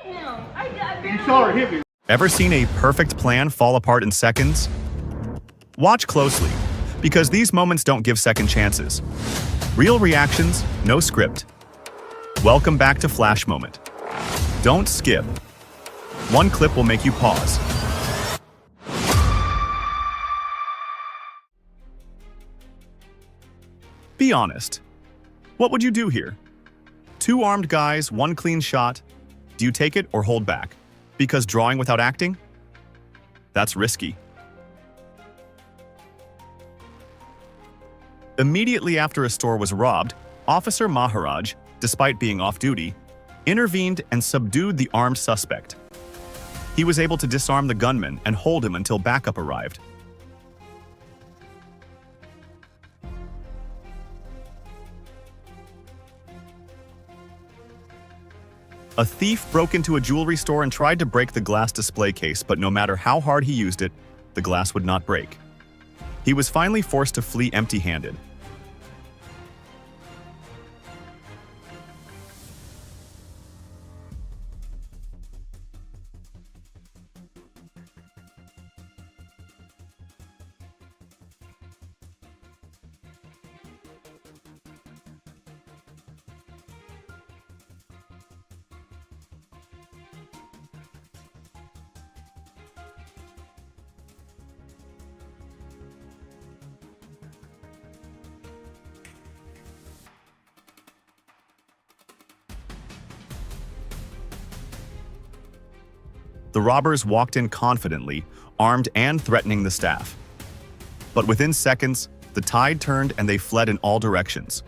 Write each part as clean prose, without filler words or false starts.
You saw her hit me. Ever seen a perfect plan fall apart in seconds? Watch closely, because these moments don't give second chances. Real reactions, no script. Welcome back to Flash Moment. Don't skip. One clip will make you pause. Be honest. What would you do here? Two armed guys, one clean shot. Do you take it or hold back? Because drawing without acting? That's risky. Immediately after a store was robbed, Officer Maharaj, despite being off duty, intervened and subdued the armed suspect. He was able to disarm the gunman and hold him until backup arrived. A thief broke into a jewelry store and tried to break the glass display case, but no matter how hard he used it, the glass would not break. He was finally forced to flee empty-handed. The robbers walked in confidently, armed and threatening the staff. But within seconds, the tide turned and they fled in all directions.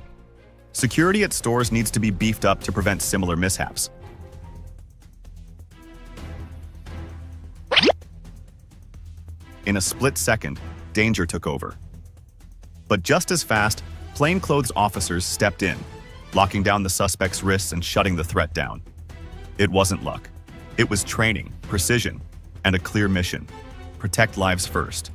Security at stores needs to be beefed up to prevent similar mishaps. In a split second, danger took over. But just as fast, plainclothes officers stepped in, locking down the suspect's wrists and shutting the threat down. It wasn't luck. It was training, precision, and a clear mission. Protect lives first.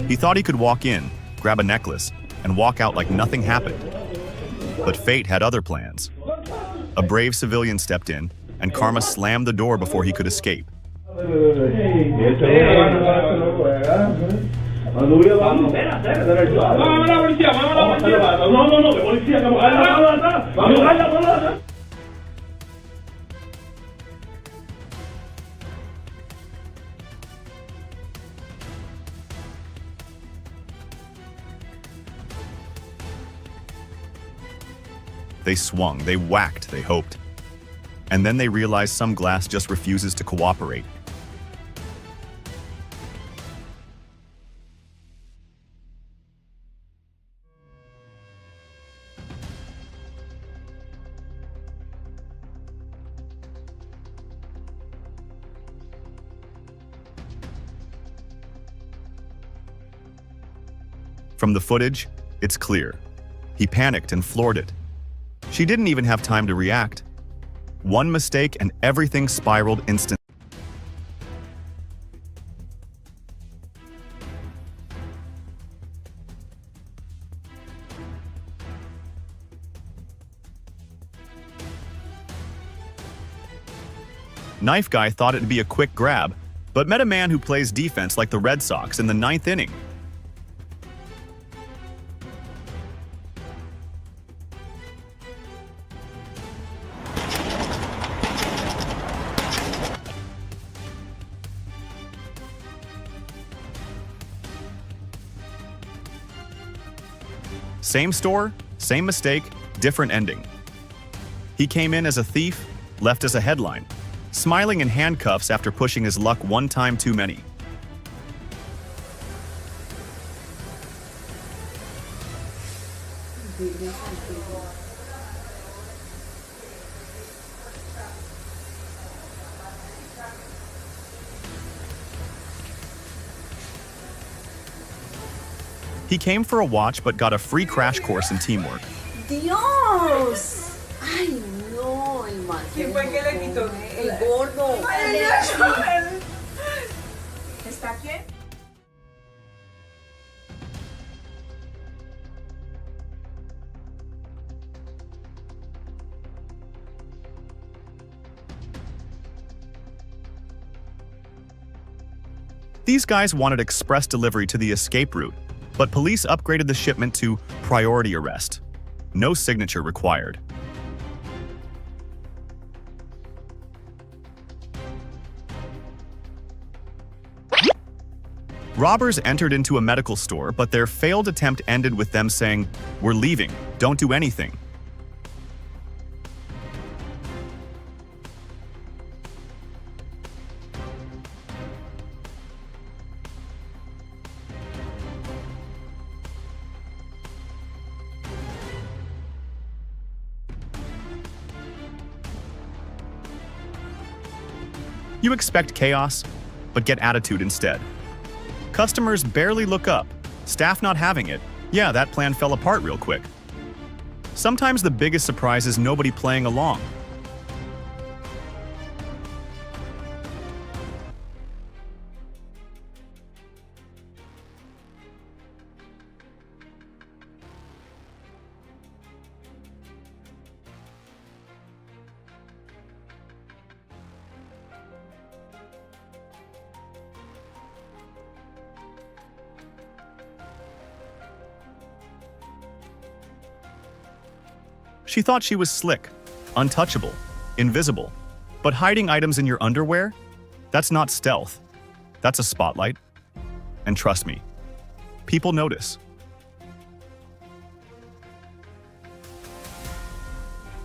He thought he could walk in, grab a necklace, and walk out like nothing happened. But fate had other plans. A brave civilian stepped in, and Karma slammed the door before he could escape. They swung, they whacked, they hoped. And then they realized some glass just refuses to cooperate. From the footage, it's clear. He panicked and floored it. She didn't even have time to react. One mistake and everything spiraled instantly. Knife Guy thought it'd be a quick grab, but met a man who plays defense like the Red Sox in the 9th inning. Same store, same mistake, different ending. He came in as a thief, left as a headline, smiling in handcuffs after pushing his luck one time too many. He came for a watch but got a free crash course in teamwork. ¡Dios! ¡Ay, no! El mal. ¿Quién fue que le quitó? El gordo. ¿Está quién? These guys wanted express delivery to the escape route, but police upgraded the shipment to priority arrest. No signature required. Robbers entered into a medical store, but their failed attempt ended with them saying, "We're leaving, don't do anything." You expect chaos, but get attitude instead. Customers barely look up, staff not having it. Yeah, that plan fell apart real quick. Sometimes the biggest surprise is nobody playing along. She thought she was slick, untouchable, invisible. But hiding items in your underwear? That's not stealth. That's a spotlight. And trust me, people notice.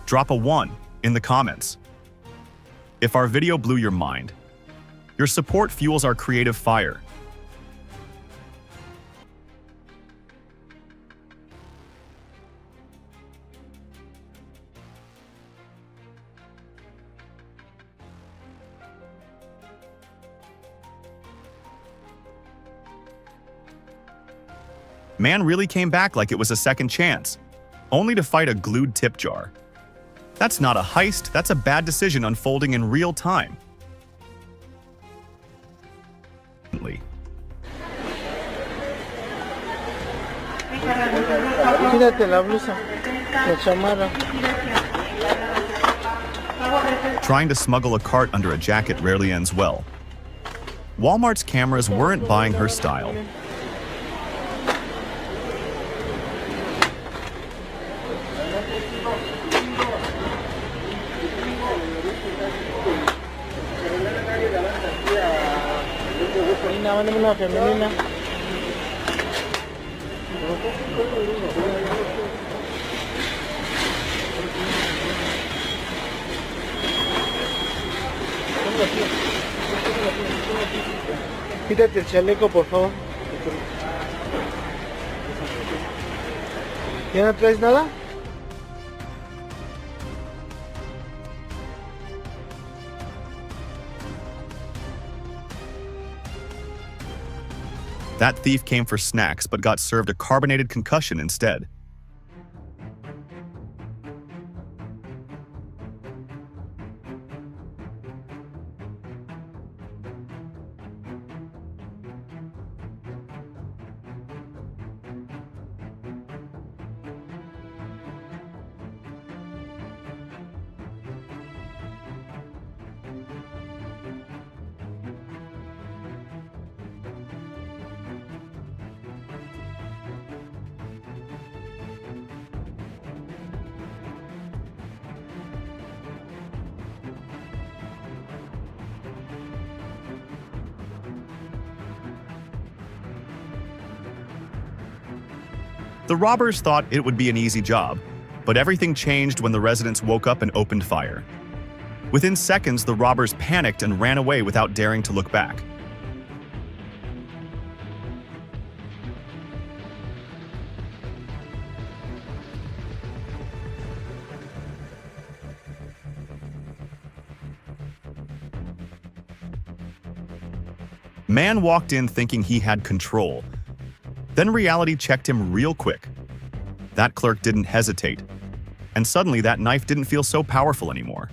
Drop a 1 in the comments. If our video blew your mind, your support fuels our creative fire. Man really came back like it was a second chance, only to fight a glued tip jar. That's not a heist, that's a bad decision unfolding in real time. Quítate la blusa, la chamarra. Trying to smuggle a cart under a jacket rarely ends well. Walmart's cameras weren't buying her style. Mándame una femenina. Quítate el chaleco, por favor. ¿Ya no traes nada? That thief came for snacks but got served a carbonated concussion instead. The robbers thought it would be an easy job, but everything changed when the residents woke up and opened fire. Within seconds, the robbers panicked and ran away without daring to look back. Man walked in thinking he had control, Then reality checked him real quick. That clerk didn't hesitate, and suddenly that knife didn't feel so powerful anymore.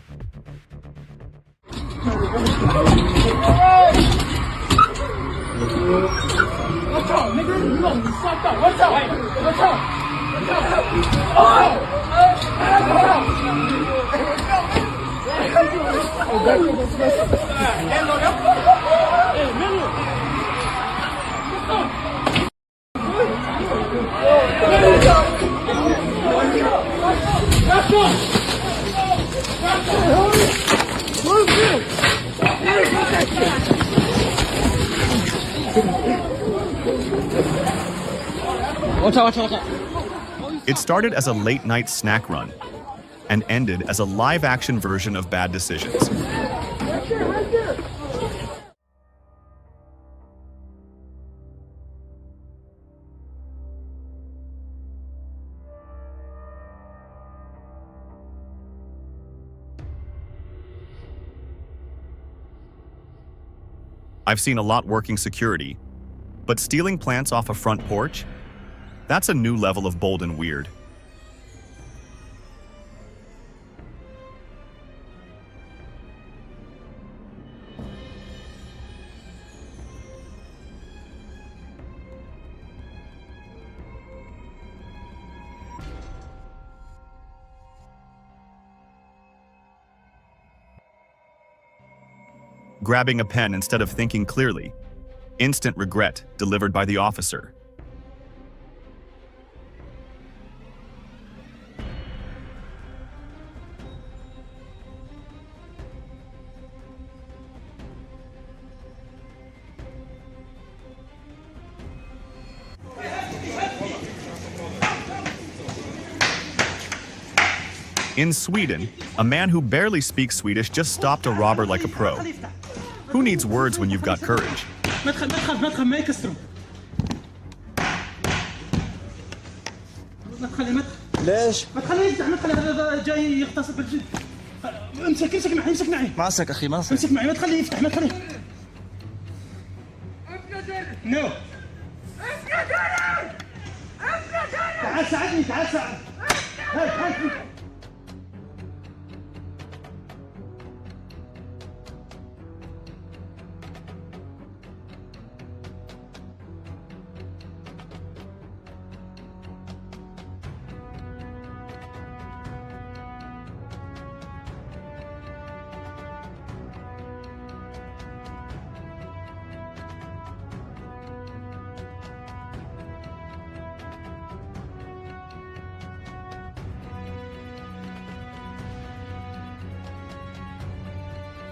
It started as a late-night snack run and ended as a live-action version of Bad Decisions. I've seen a lot working security, but stealing plants off a front porch? That's a new level of bold and weird. Grabbing a pen instead of thinking clearly. Instant regret delivered by the officer. In Sweden, a man who barely speaks Swedish just stopped a robber like a pro. Who needs words when you've got courage? ليش؟ ما تخليه يفتح، ما تخليه هذا جاي يغتصب بالجد. امسك معي، امسك معي. ماسك اخي ماسك. امسك معي، ما تخليه يفتح، ما تخليه. نو. تعال ساعدني، تعال ساعد. هاي.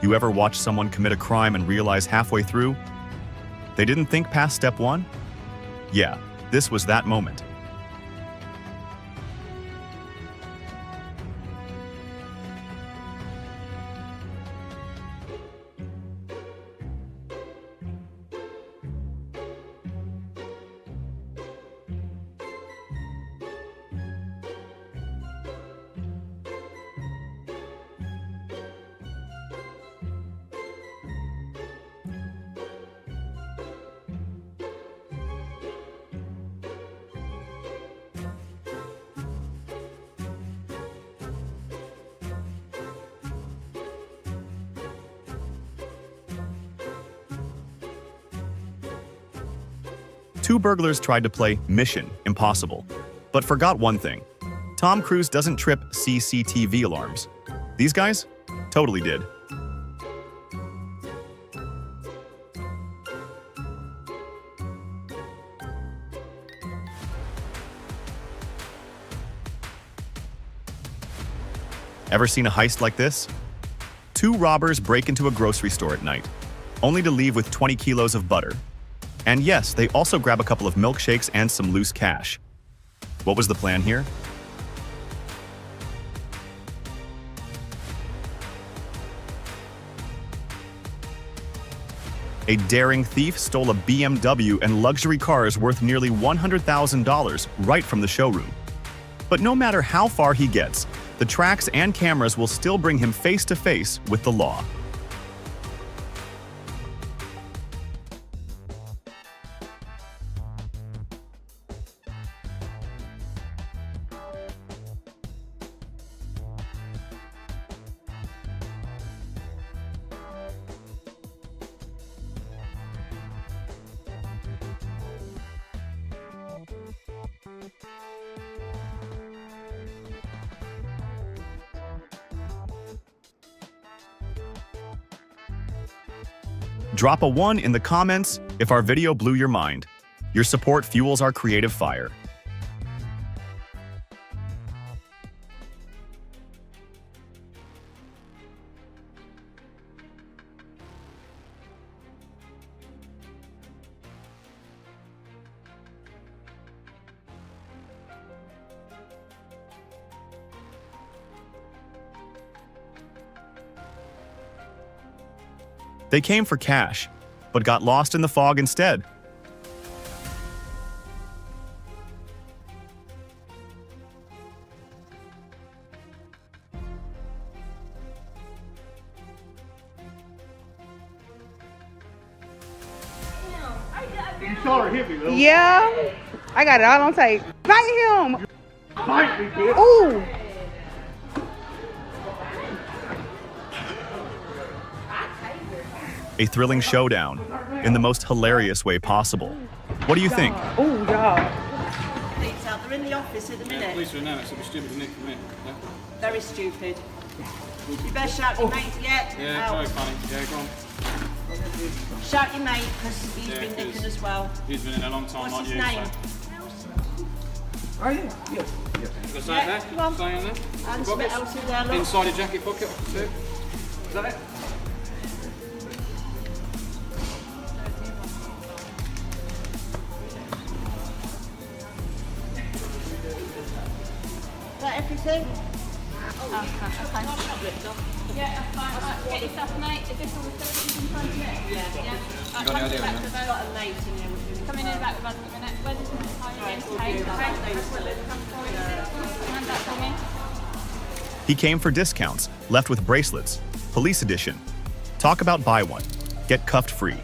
You ever watch someone commit a crime and realize halfway through they didn't think past step one? Yeah, this was that moment. Two burglars tried to play Mission Impossible, but forgot one thing. Tom Cruise doesn't trip CCTV alarms. These guys totally did. Ever seen a heist like this? Two robbers break into a grocery store at night, only to leave with 20 kilos of butter. And yes, they also grab a couple of milkshakes and some loose cash. What was the plan here? A daring thief stole a BMW and luxury cars worth nearly $100,000 right from the showroom. But no matter how far he gets, the tracks and cameras will still bring him face to face with the law. Drop a 1 in the comments if our video blew your mind. Your support fuels our creative fire. They came for cash, but got lost in the fog instead. Yeah, I got it all on tape. Fight him! Fight me, bitch! Ooh! A thrilling showdown in the most hilarious way possible. What do you think? Ooh, y'all. Police out. They're in the office at the minute. Police are in now, it's a bit stupid, isn't it, for me? Yeah, Very stupid. You better shout your mate. yeah Out. try, Connie. Yeah, go on. Shout your mate because he's Yeah, been 'cause nicking as well. He's been in a long time, What's like his you. name? So. You got something there? Come on. Something in there? And Pockets? something else in there, look. Inside your jacket pocket, too. Is that it? Is that everything? Yeah, that's fine. Right, get yourself, mate. Is this all the stuff that you've been trying to get? Yeah. Right, got come the idea, back yeah? to the boat. Got a mate in here. Come in back with us in a minute. Where's this one? How are you going to pay? Hand that for me. He came for discounts, left with bracelets. Police edition. Talk about buy one, get cuffed free.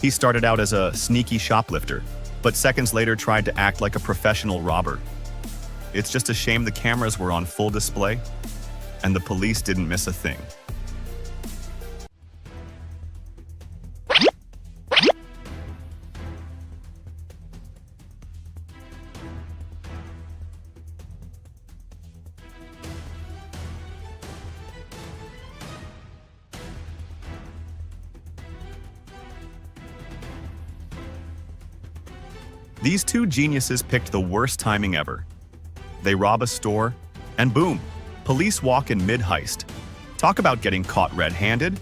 He started out as a sneaky shoplifter, but seconds later tried to act like a professional robber. It's just a shame the cameras were on full display, and the police didn't miss a thing. These two geniuses picked the worst timing ever. They rob a store, and boom, police walk in mid-heist. Talk about getting caught red-handed.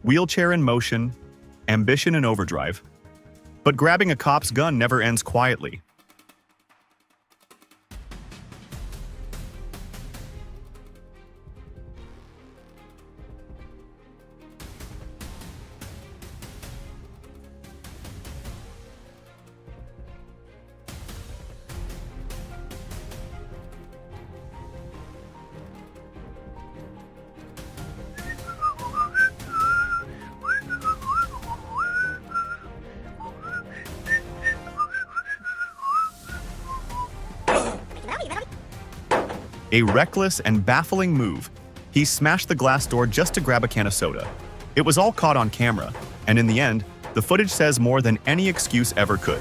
Wheelchair in motion, ambition in overdrive. But grabbing a cop's gun never ends quietly. A reckless and baffling move. He smashed the glass door just to grab a can of soda. It was all caught on camera, and in the end, the footage says more than any excuse ever could.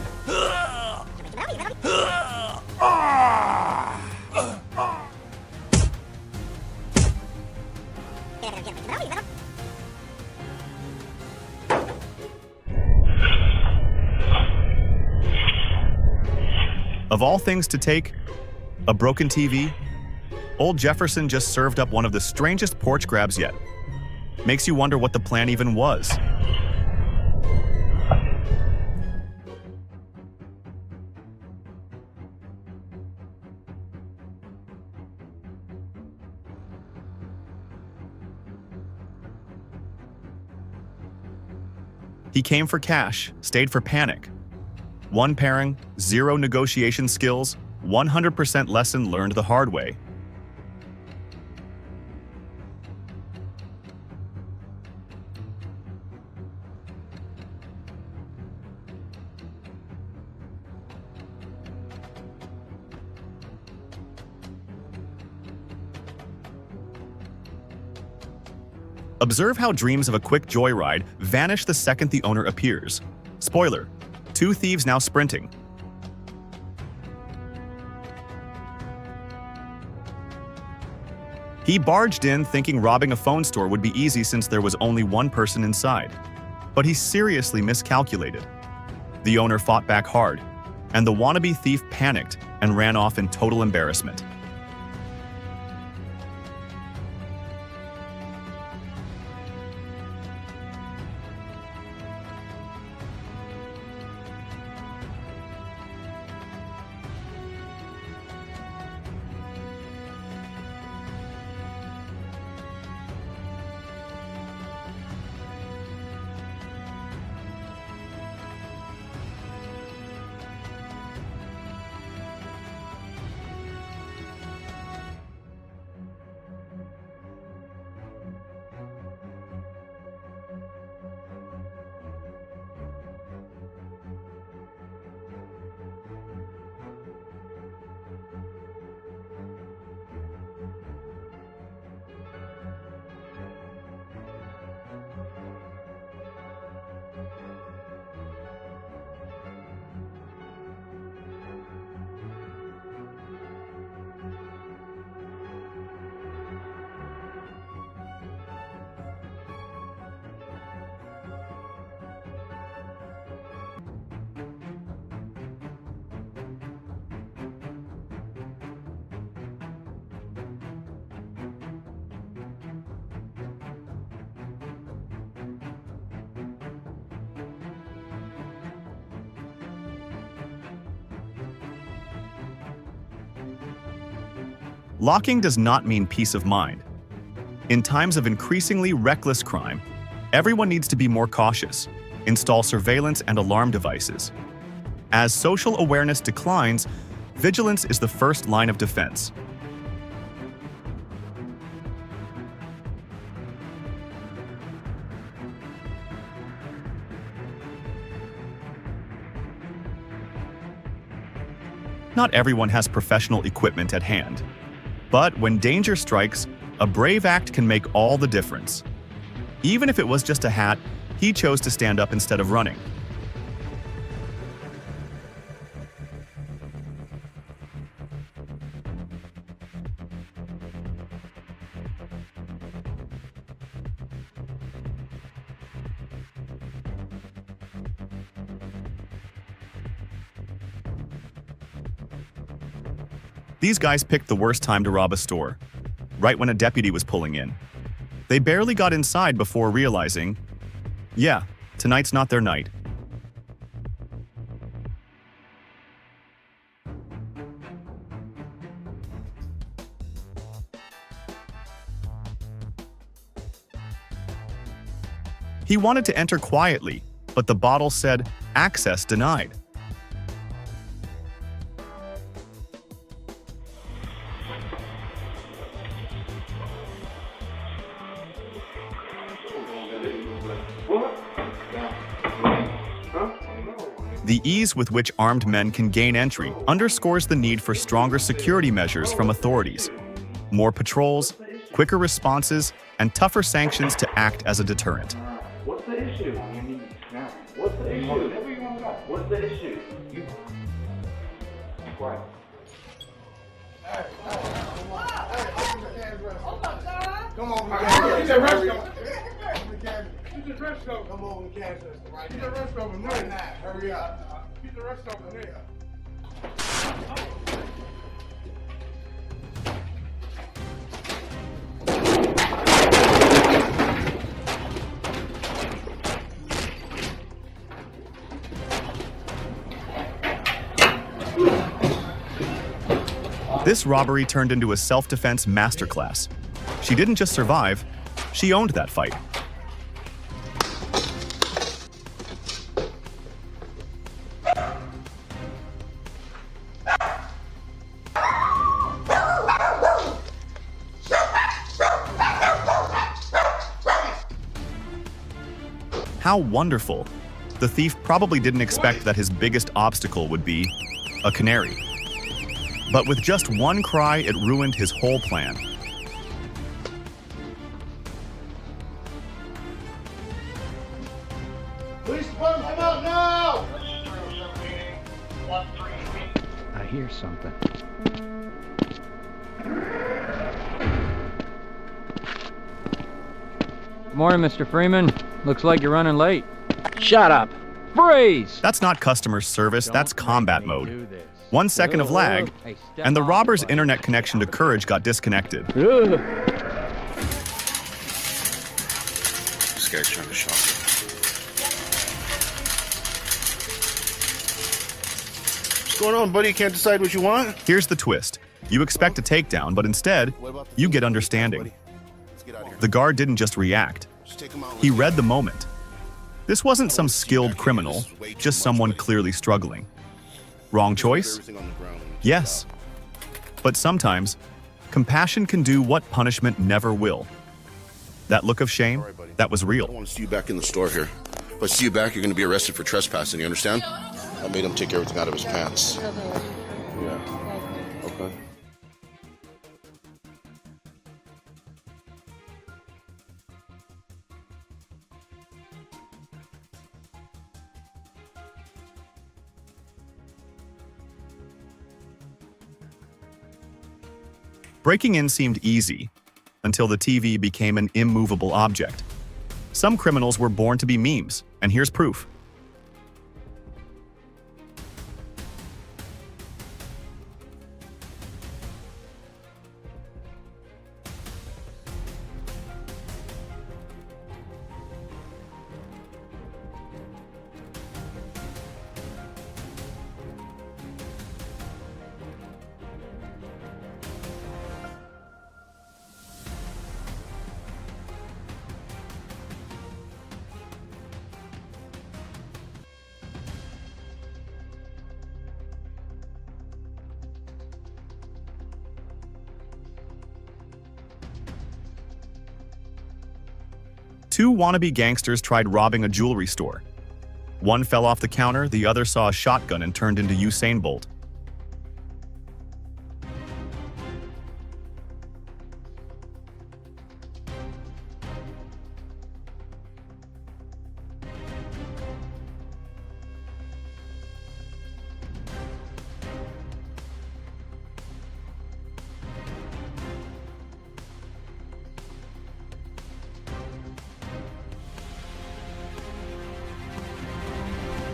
Of all things to take, a broken TV, Old Jefferson just served up one of the strangest porch grabs yet. Makes you wonder what the plan even was. He came for cash, stayed for panic. One pairing, 0 negotiation skills, 100% lesson learned the hard way. Observe how dreams of a quick joyride vanish the second the owner appears. Spoiler: 2 thieves now sprinting. He barged in thinking robbing a phone store would be easy since there was only one person inside. But he seriously miscalculated. The owner fought back hard, and the wannabe thief panicked and ran off in total embarrassment. Locking does not mean peace of mind. In times of increasingly reckless crime, everyone needs to be more cautious, install surveillance and alarm devices. As social awareness declines, vigilance is the first line of defense. Not everyone has professional equipment at hand. But when danger strikes, a brave act can make all the difference. Even if it was just a hat, he chose to stand up instead of running. These guys picked the worst time to rob a store, right when a deputy was pulling in. They barely got inside before realizing, yeah, tonight's not their night. He wanted to enter quietly, but the bottle said, "Access denied." The ease with which armed men can gain entry underscores the need for stronger security measures from authorities. More patrols, quicker responses, and tougher sanctions to act as a deterrent. What's the issue? What's the issue? What's the issue? Quiet. Come on, Keep the rest of them. Come on, the cash register right now. Keep the rest of them right now. Hurry up. Keep the rest of them there. This robbery turned into a self-defense masterclass. She didn't just survive, she owned that fight. How wonderful! The thief probably didn't expect that his biggest obstacle would be a canary. But with just one cry, it ruined his whole plan. Police department, come out now! I hear something. Morning, Mr. Freeman. Looks like you're running late. Shut up. Freeze! That's not customer service, that's combat mode. 1 second of lag, and the robber's internet connection to Courage got disconnected. This guy's trying to shock me. What's going on, buddy? You can't decide what you want? Here's the twist. You expect a takedown, but instead, you get understanding. The guard didn't just react. He read the moment. This wasn't some skilled criminal, just someone clearly struggling. Wrong choice? Yes. But sometimes, compassion can do what punishment never will. That look of shame, that was I real. don't want to see you back in the store here. If I see you back, you're going to be arrested for trespassing, you understand? I made him take everything out of his pants. Yeah. Okay. Breaking in seemed easy, until the TV became an immovable object. Some criminals were born to be memes, and here's proof. Two wannabe gangsters tried robbing a jewelry store. One fell off the counter, the other saw a shotgun and turned into Usain Bolt.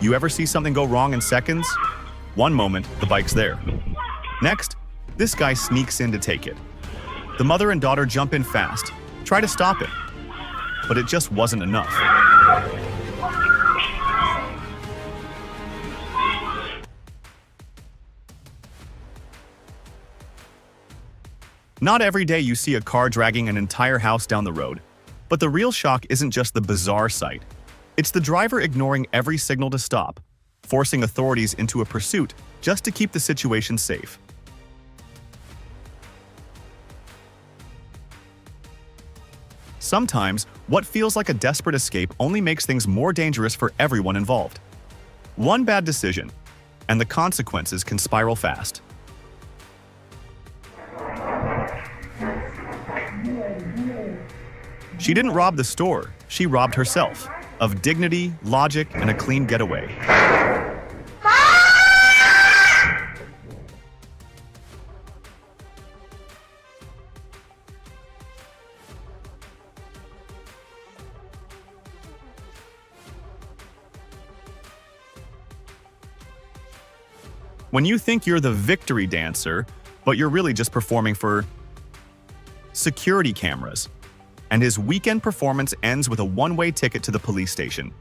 You ever see something go wrong in seconds? One moment, the bike's there. Next, this guy sneaks in to take it. The mother and daughter jump in fast, try to stop it, but it just wasn't enough. Not every day you see a car dragging an entire house down the road, but the real shock isn't just the bizarre sight. It's the driver ignoring every signal to stop, forcing authorities into a pursuit just to keep the situation safe. Sometimes, what feels like a desperate escape only makes things more dangerous for everyone involved. One bad decision, and the consequences can spiral fast. She didn't rob the store, she robbed herself. Of dignity, logic, and a clean getaway. When you think you're the victory dancer, but you're really just performing for security cameras. And his weekend performance ends with a one-way ticket to the police station.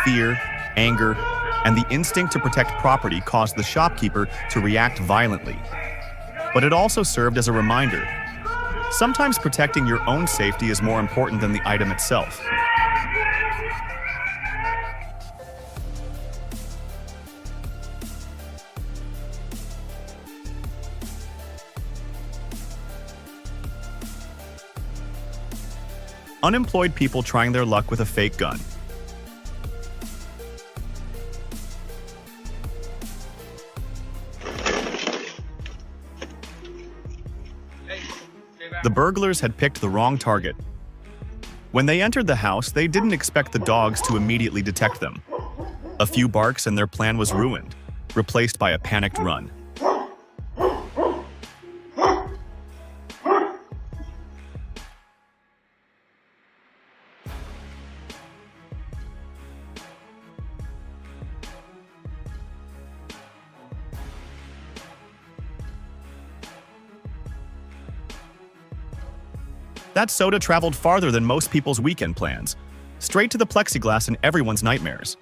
Fear, anger, and the instinct to protect property caused the shopkeeper to react violently. But it also served as a reminder. Sometimes protecting your own safety is more important than the item itself. Unemployed people trying their luck with a fake gun. The burglars had picked the wrong target. When they entered the house, they didn't expect the dogs to immediately detect them. A few barks and their plan was ruined, replaced by a panicked run. That soda traveled farther than most people's weekend plans, straight to the plexiglass in everyone's nightmares.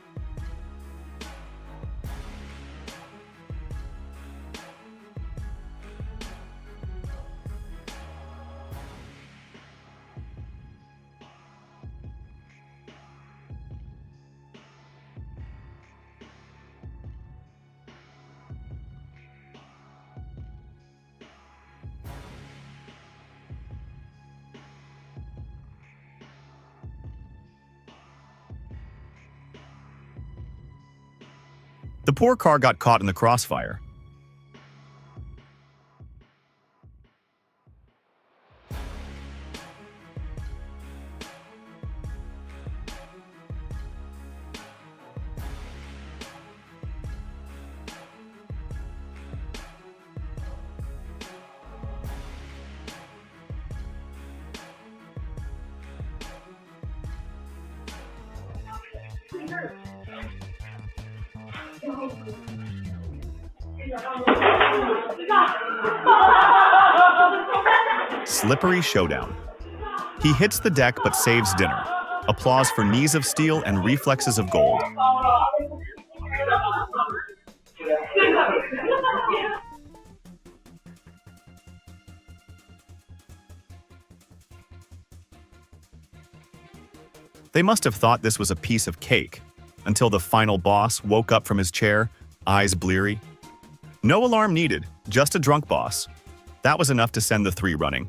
The poor car got caught in the crossfire. Slippery showdown. He hits the deck but saves dinner. Applause for knees of steel and reflexes of gold. They must have thought this was a piece of cake, until the final boss woke up from his chair, eyes bleary. No alarm needed, just a drunk boss. That was enough to send the three running.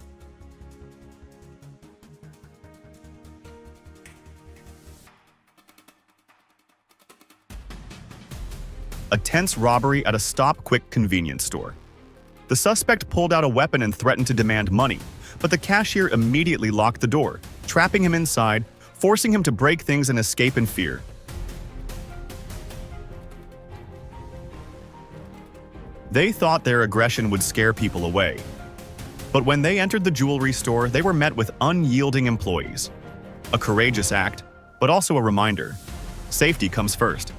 A tense robbery at a stop-quick convenience store. The suspect pulled out a weapon and threatened to demand money, but the cashier immediately locked the door, trapping him inside, forcing him to break things and escape in fear. They thought their aggression would scare people away. But when they entered the jewelry store, they were met with unyielding employees. A courageous act, but also a reminder. Safety comes first.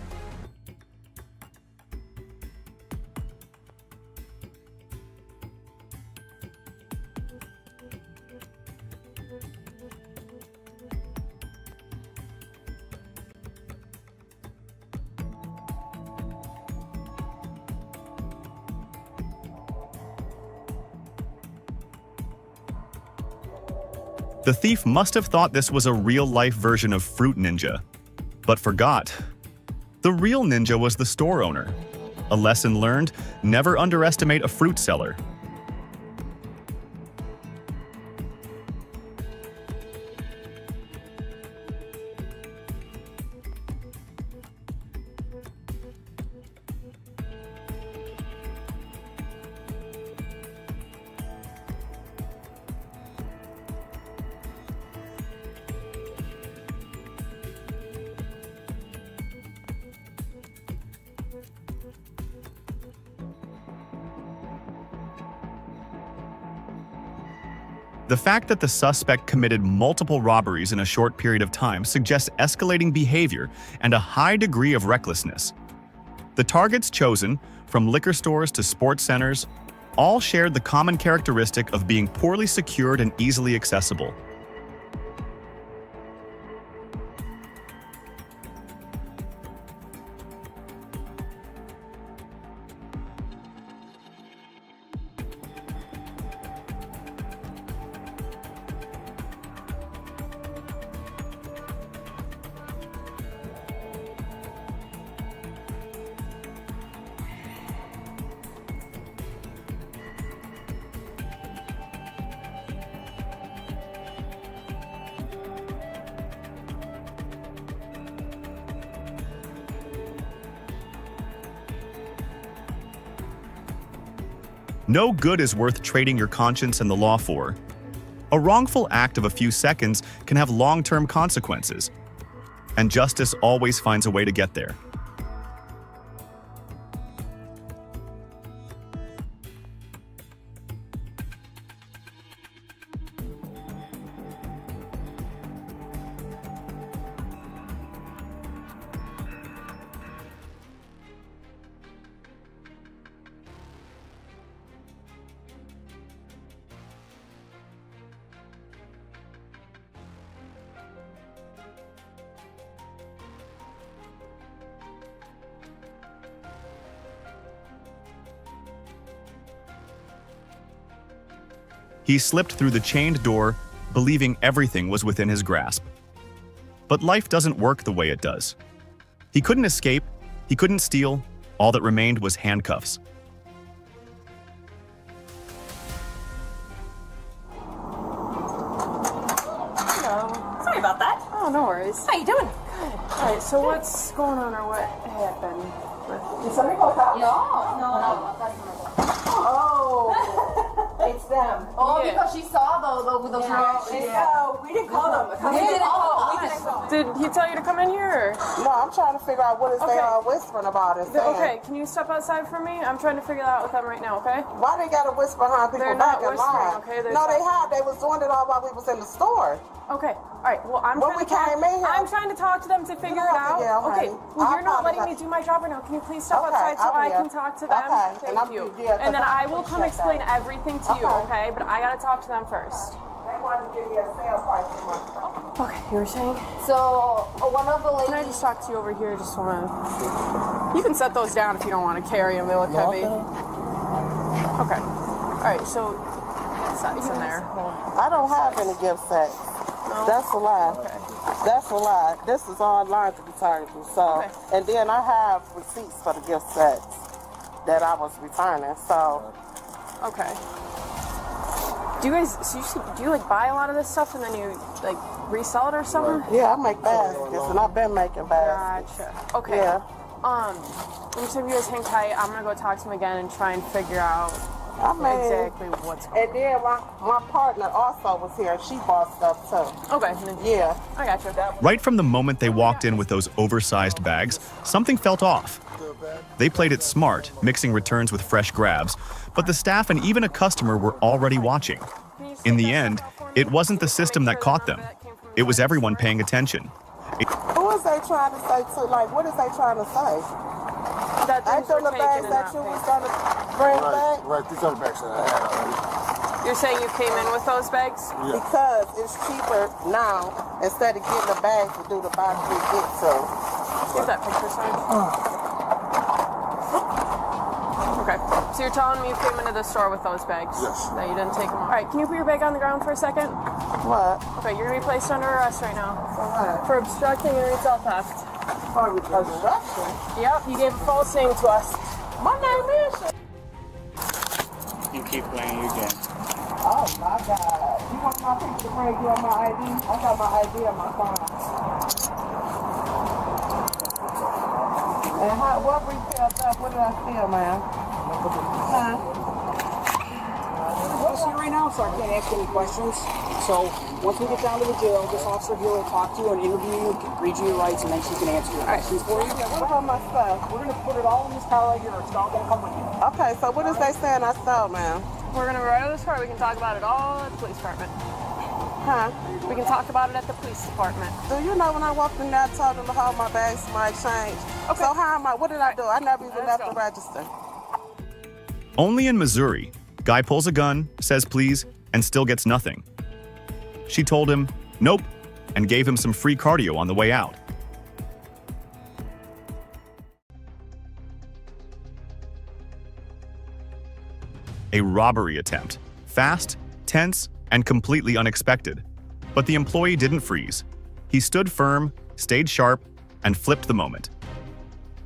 The thief must have thought this was a real-life version of Fruit Ninja, but forgot. The real ninja was the store owner. A lesson learned: never underestimate a fruit seller. The fact that the suspect committed multiple robberies in a short period of time suggests escalating behavior and a high degree of recklessness. The targets chosen, from liquor stores to sports centers, all shared the common characteristic of being poorly secured and easily accessible. No good is worth trading your conscience and the law for. A wrongful act of a few seconds can have long-term consequences, and justice always finds a way to get there. He slipped through the chained door, believing everything was within his grasp. But life doesn't work the way it does. He couldn't escape, he couldn't steal, all that remained was handcuffs. Hello. Sorry about that. Oh, no worries. How you doing? Good. All right, so what's going on or what happened? Did somebody call cops? No. Oh. It's them. Oh, because she saw those reactions. No, we didn't call them. We didn't call them. Did he tell you to come in here? Or? No, I'm trying to figure out what is they all whispering about us. Okay, can you step outside for me? I'm trying to figure that out with them right now, okay? Why they gotta whisper behind people They're back not and lie? whispering, okay? No, they have. They was doing it all while we was in the store. Okay, all right. Well, I'm When trying we to talk. came in here- I'm trying to talk to them to figure it out. Yeah, Okay. honey. Well, you're I not letting me apologize. do my job right now. Can you please step Okay, outside so I I will. can talk to them? Okay, Thank and I'm- you. yeah, 'cause And then I I will come appreciate explain that. everything to you, okay? But I gotta talk to them first. They wanted to give me a sale price for my stuff. Okay, you were saying? So, one of the Can I ladies... just talk to you over here? Just wanna. You can set those down if you don't want to carry them. They look heavy. Okay. All right. So sets in there. I don't have any gift sets. No? That's a lie. Okay. That's a lie. This is online to be turned to. So, Okay. and then I have receipts for the gift sets that I was returning. So, Okay. Do you guys? Do you like buy a lot of this stuff and then you like resell it or something? yeah, I make baskets, and I've been making baskets. Gotcha. Okay. Yeah. Let me see if you guys hang tight. I'm gonna go talk to him again and try and figure out I mean, exactly what's going and then my partner also was here. She bought stuff too. on. Okay. Yeah. I gotcha. Right from the moment they walked in with those oversized bags, something felt off. They played it smart, mixing returns with fresh grabs, but the staff and even a customer were already watching. In the end, it wasn't the system that caught them. It was everyone paying attention. Who is they trying to say to? Like, what is they trying to say? That Ain't things them the were bags taken and that not you paid. was gonna bring back? Right, these are the bags that I had already. You're saying you came in with those bags? Because it's cheaper now instead of getting a bag to do the buy three get two. Give that picture, sorry. Okay, so you're telling me you came into the store with those bags? Yes. That you didn't take them all. All right, can you put your bag on the ground for a second? What? Okay, you're gonna be placed under arrest right now For what? for obstructing and retail theft. For obstruction? Yep, you gave a false name to us. My name is. You keep playing your game. Oh my God. You want my picture to bring you on my ID? I got my ID on my phone. And what retail stuff? What did I steal, man? Huh? What's here right now, so I can't ask any questions. So once we get down to the jail, this officer here will talk to you and interview you, read you your rights, and then she can answer your questions for you. Yeah, what about my stuff? We're going to put it all in this car right here. It's all going to come with you. Okay, so what is they saying I stole, man? We're gonna write this car. We can talk about it all at the police department. Huh? We can talk about it at the police department. Do you know when I walked in there, I told them to hold my bags to my exchange? Okay. So how am I? What did I do? I never even Let's left go. the register. Only in Missouri, guy pulls a gun, says please, and still gets nothing. She told him, nope, and gave him some free cardio on the way out. A robbery attempt. Fast, tense, and completely unexpected. But the employee didn't freeze. He stood firm, stayed sharp, and flipped the moment.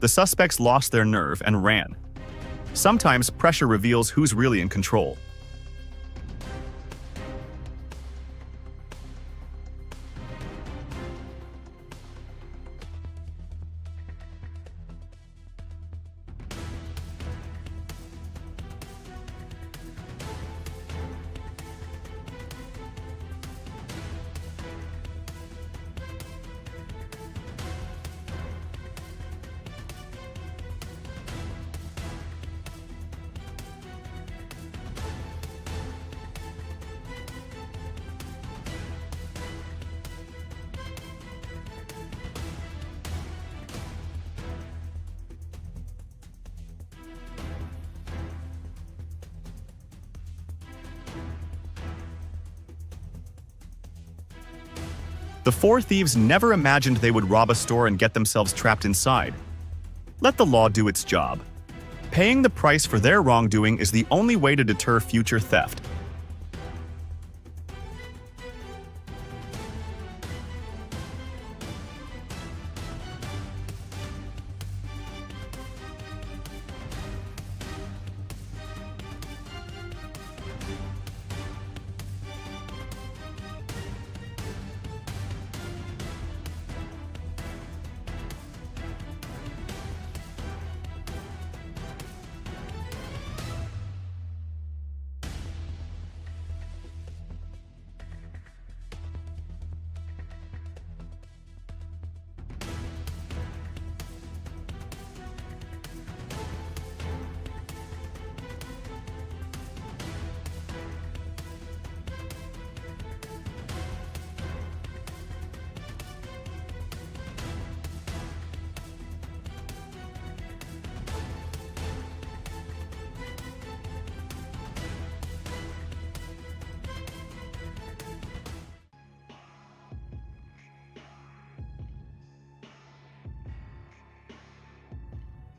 The suspects lost their nerve and ran. Sometimes pressure reveals who's really in control. The four thieves never imagined they would rob a store and get themselves trapped inside. Let the law do its job. Paying the price for their wrongdoing is the only way to deter future theft.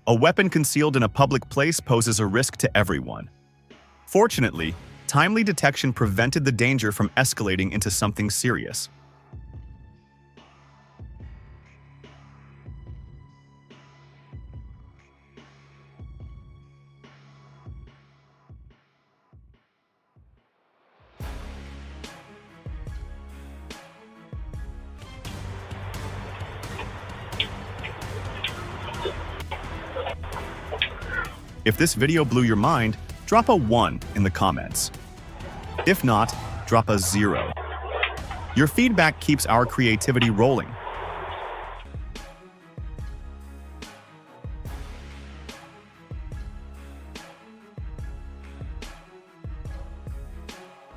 A weapon concealed in a public place poses a risk to everyone. Fortunately, timely detection prevented the danger from escalating into something serious. If this video blew your mind, drop a 1 in the comments. If not, drop a 0. Your feedback keeps our creativity rolling.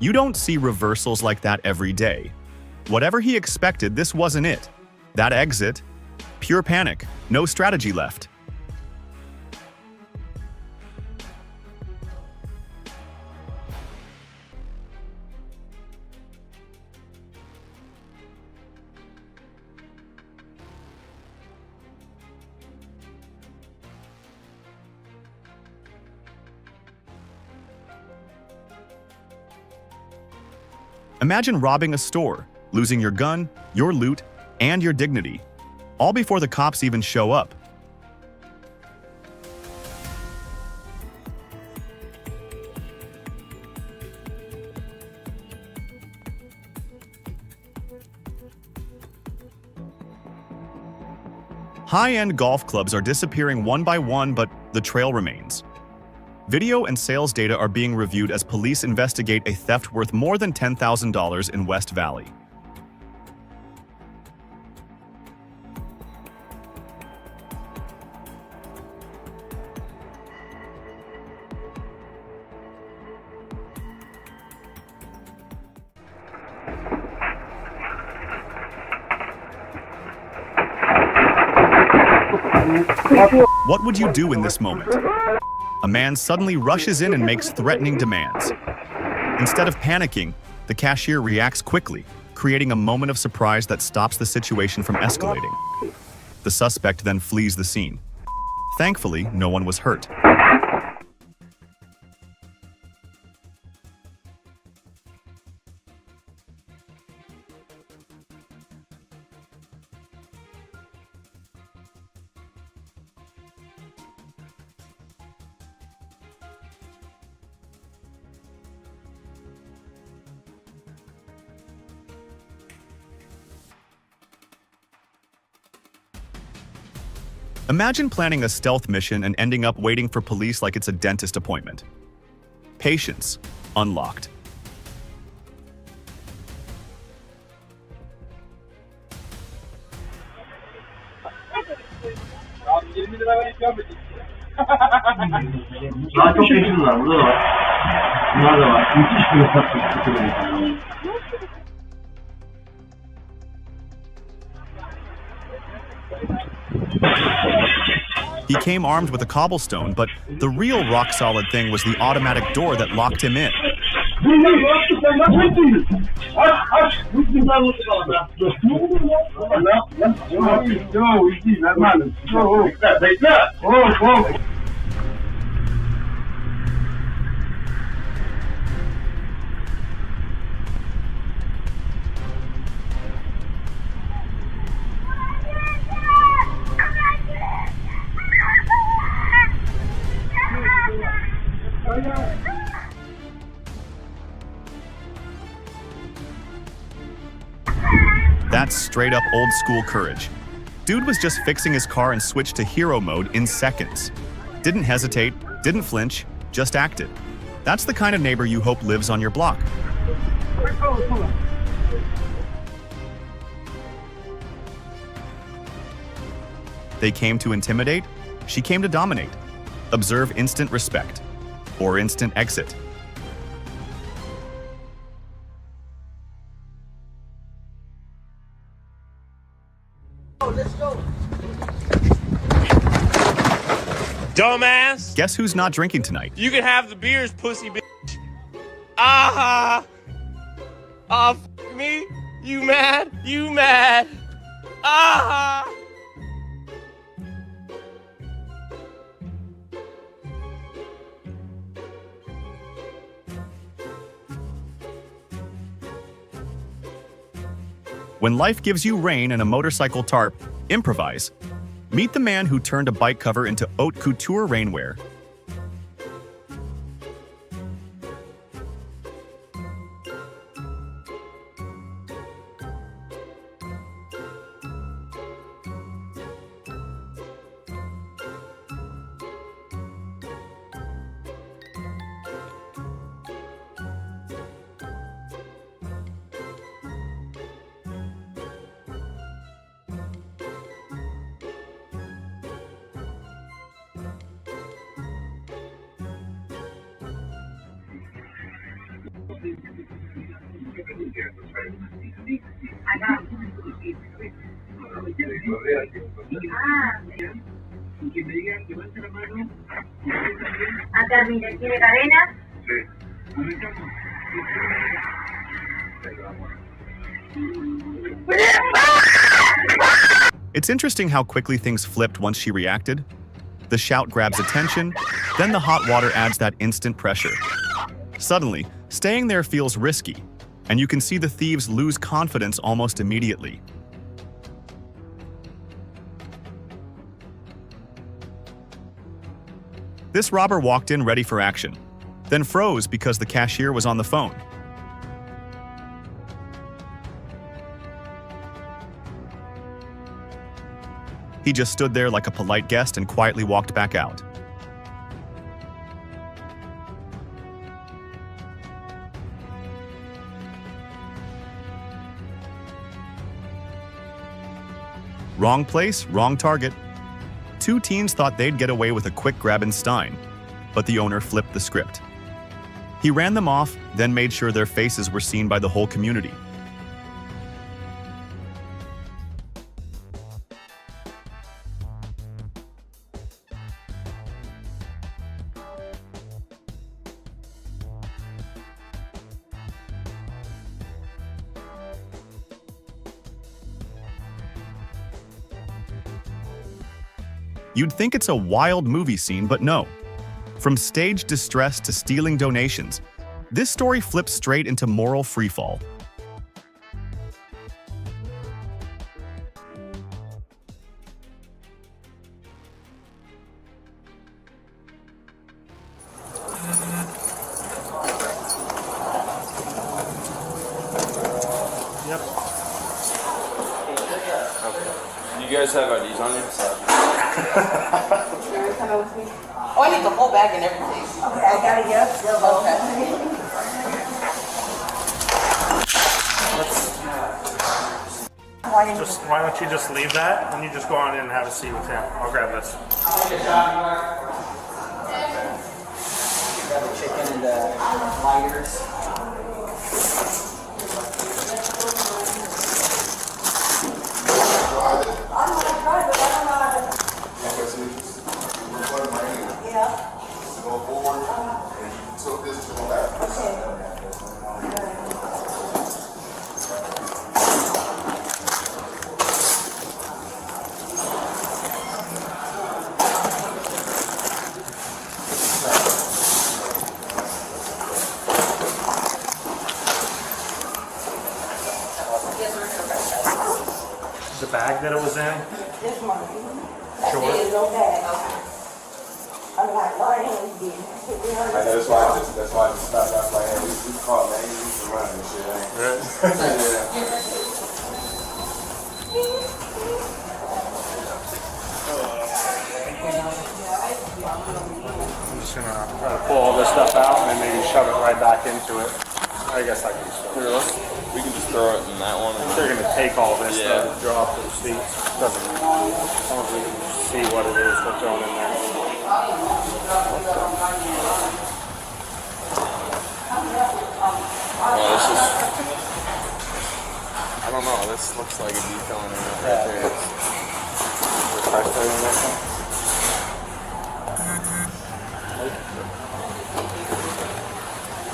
You don't see reversals like that every day. Whatever he expected, this wasn't it. That exit, pure panic, no strategy left. Imagine robbing a store, losing your gun, your loot, and your dignity, all before the cops even show up. High-end golf clubs are disappearing one by one, but the trail remains. Video and sales data are being reviewed as police investigate a theft worth more than $10,000 in West Valley. What would you do in this moment? A man suddenly rushes in and makes threatening demands. Instead of panicking, the cashier reacts quickly, creating a moment of surprise that stops the situation from escalating. The suspect then flees the scene. Thankfully, no one was hurt. Imagine planning a stealth mission and ending up waiting for police like it's a dentist appointment. Patience unlocked. Daha çok eşim var. Burada da var. Bunlar da var. Müthiş bir hesap. He came armed with a cobblestone, but the real rock-solid thing was the automatic door that locked him in. That's straight up old school courage. Dude was just fixing his car and switched to hero mode in seconds. Didn't hesitate, didn't flinch, just acted. That's the kind of neighbor you hope lives on your block. They came to intimidate, she came to dominate. Observe instant respect or instant exit. Let's go. Dumbass. Guess who's not drinking tonight? You can have the beers, pussy bitch. Ah. Ah, f me. You mad? You mad? Ah. When life gives you rain and a motorcycle tarp, improvise. Meet the man who turned a bike cover into haute couture rainwear. It's interesting how quickly things flipped once she reacted. The shout grabs attention, then the hot water adds that instant pressure. Suddenly, staying there feels risky, and you can see the thieves lose confidence almost immediately. This robber walked in ready for action, then froze because the cashier was on the phone. He just stood there like a polite guest and quietly walked back out. Wrong place, wrong target. Two teens thought they'd get away with a quick grab in Stein, but the owner flipped the script. He ran them off, then made sure their faces were seen by the whole community. You'd think it's a wild movie scene, but no. From stage distress to stealing donations, this story flips straight into moral freefall. Yep. You guys have IDs on you? Oh, I need the whole bag and everything. Okay, I got it, yes. Okay. Why don't you just leave that and you just go on in and have a seat with him? I'll grab this. Grab the chicken and the lighters. Go forward and you tilt this to the left. The bag that it was in? This one. Sure. There's no bag. I'm like, my hands did. That's why I just stopped out my hand. We caught man, we used to run and shit. I'm just gonna try to pull all this stuff out and then maybe shove it right back into it. I guess I can just we can just throw it in that one. They're gonna take all this stuff and drop the receipts. Doesn't matter. As long as we can see what it is we're throwing in there. Well, this is, I don't know, this looks like a detail in it right there. The price tag on this one?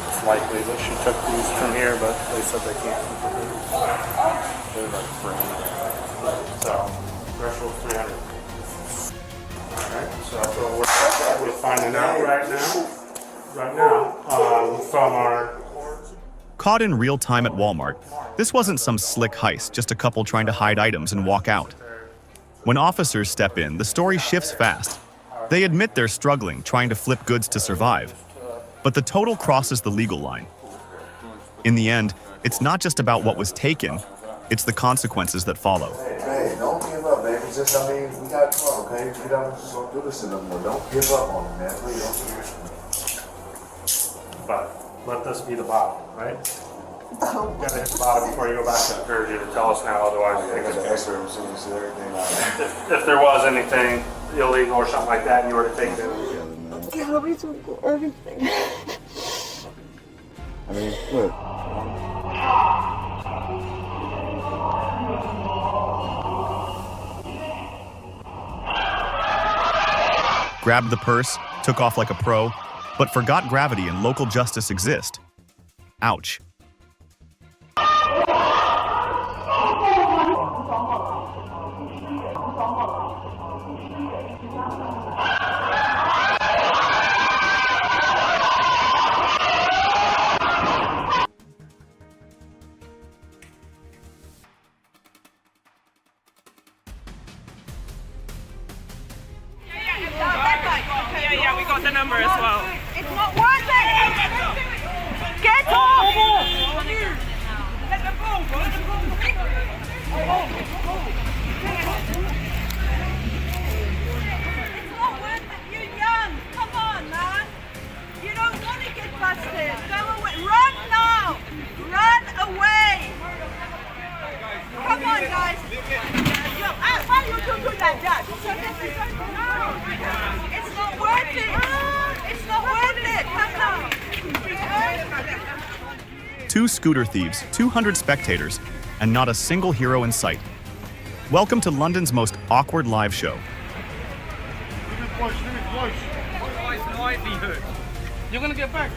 It's likely that she took these from here, but they said they can't. They're like framed. So, threshold 300. Alright, so that's what we're finding out right now from our... Caught in real time at Walmart, this wasn't some slick heist, just a couple trying to hide items and walk out. When officers step in, the story shifts fast. They admit they're struggling, trying to flip goods to survive. But the total crosses the legal line. In the end, it's not just about what was taken, it's the consequences that follow. Hey, don't give up, baby. Just, I mean, we got caught, okay? We don't just don't do this anymore. Don't give up on it, man. Please don't do this. But let this be the bottom, right? You gotta hit the bottom before you go back to the Jersey to tell us now, otherwise you think it's if there was anything illegal or something like that and you were to take it. Calories will everything. I mean, look. Grabbed the purse, took off like a pro, but forgot gravity and local justice exist. Ouch. Yeah, we got the number as well. It's not working! Get off! Let them go! Let them go! It's not worth it. You're young. Come on, man. You don't want to get busted. Go away. Run now! Run away! Come on, guys. Why you do that, Dad? It's not worth it. It's not worth it. Come on. 2 scooter thieves, 200 spectators, and not a single hero in sight. Welcome to London's most awkward live show. Livelihood. You're gonna get back.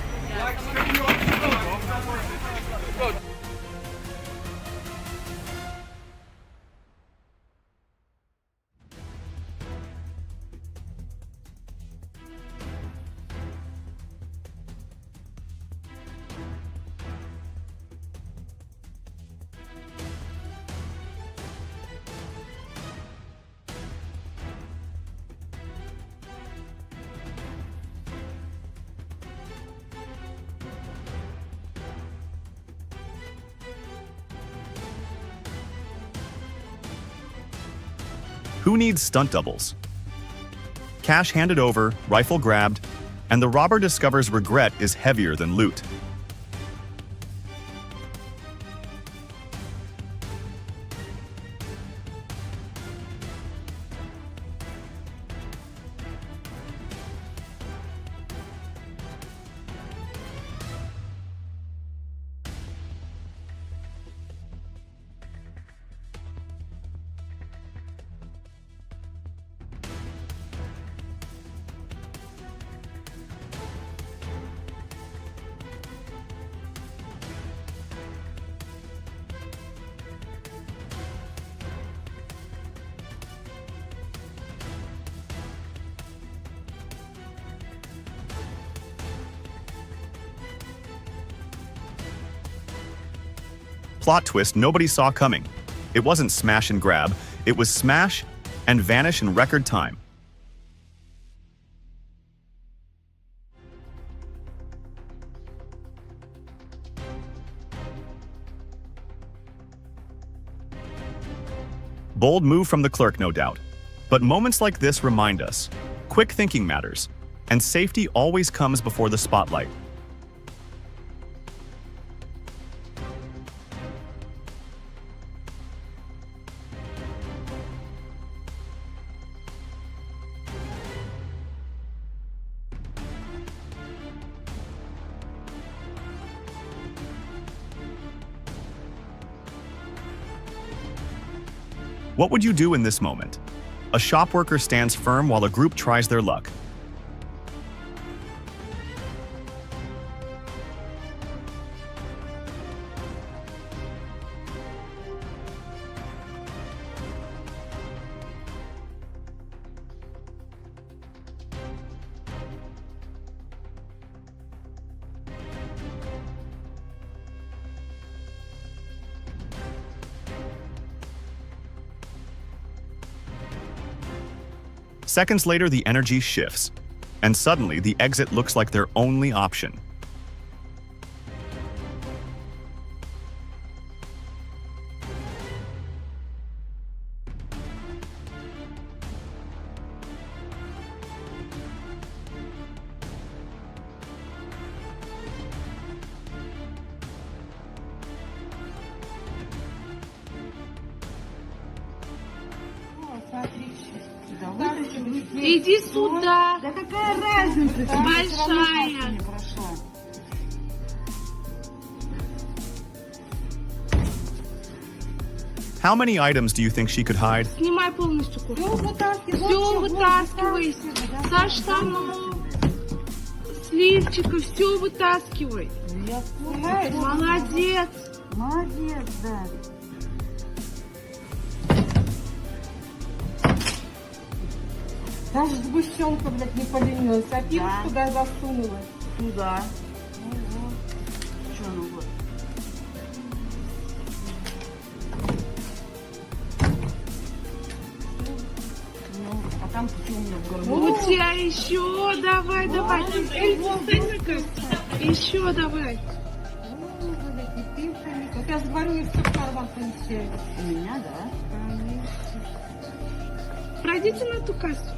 Who needs stunt doubles? Cash handed over, rifle grabbed, and the robber discovers regret is heavier than loot. Plot twist nobody saw coming. It wasn't smash and grab, it was smash and vanish in record time. Bold move from the clerk, no doubt. But moments like this remind us, quick thinking matters, and safety always comes before the spotlight. What would you do in this moment? A shop worker stands firm while a group tries their luck. Seconds later, the energy shifts, and suddenly the exit looks like their only option. Иди сюда. Да какая разница? Большая. How many items do you think she could hide? Снимай полностью куртку. Все вытаскивай. Со штанов, с лифчика, все вытаскивай. Молодец. Молодец, да. Даже сгущенка, блядь, не поленилась. А пиво туда засунула. Туда. Что, ну вот. Ну, а там что у меня в горле? У тебя еще, давай. Еще давай. Я же говорю, все в карман помещаю. У меня, да? Пройдите на ту кассу.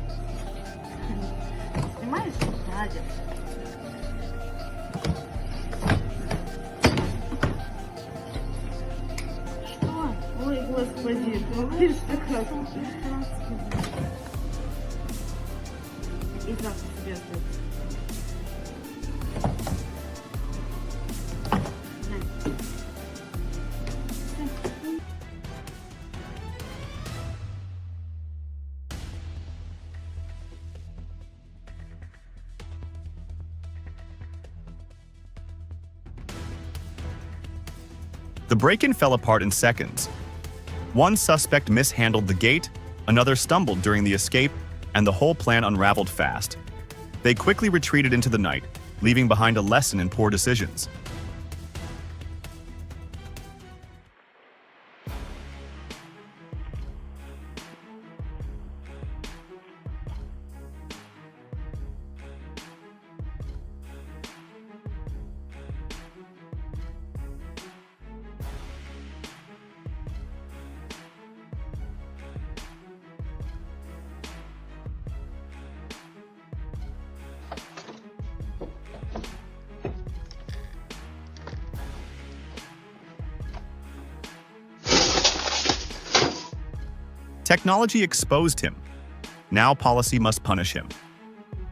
Понимаешь? Молодец. Что? Ой, господи, ты что как? И завтра тебе остается. The break-in fell apart in seconds. One suspect mishandled the gate, another stumbled during the escape, and the whole plan unraveled fast. They quickly retreated into the night, leaving behind a lesson in poor decisions. Technology exposed him. Now policy must punish him.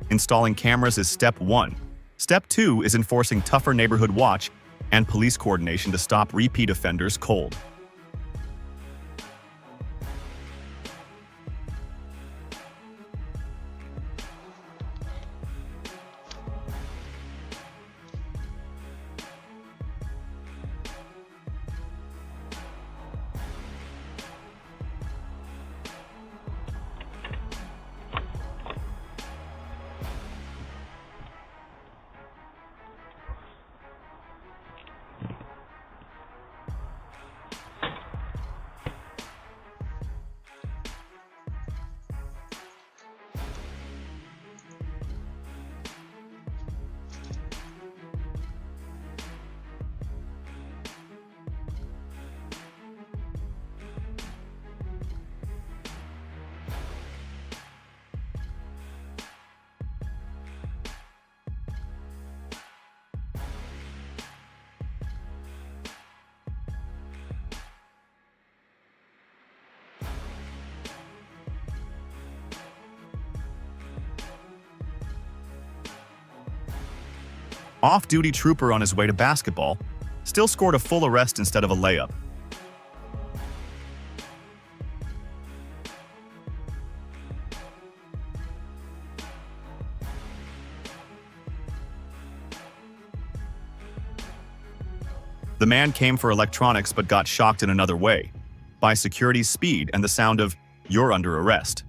Installing cameras is step 1. Step 2 is enforcing tougher neighborhood watch and police coordination to stop repeat offenders cold. Off-duty trooper on his way to basketball still scored a full arrest instead of a layup. The man came for electronics but got shocked in another way, by security's speed and the sound of, "You're under arrest."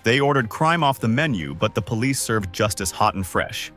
They ordered crime off the menu, but the police served justice hot and fresh.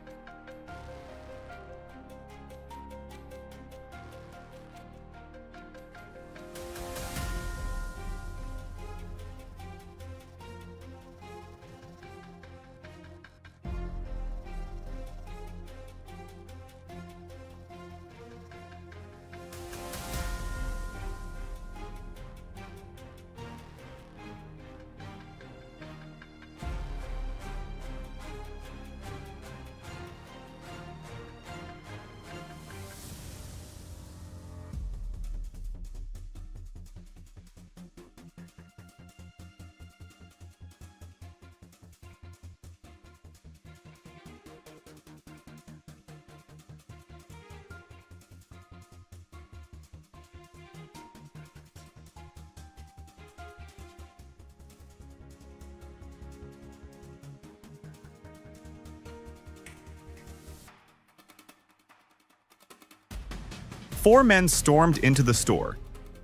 Four men stormed into the store,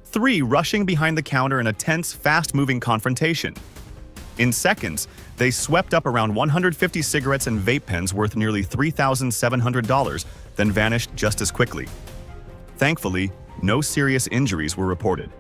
3 rushing behind the counter in a tense, fast-moving confrontation. In seconds, they swept up around 150 cigarettes and vape pens worth nearly $3,700, then vanished just as quickly. Thankfully, no serious injuries were reported.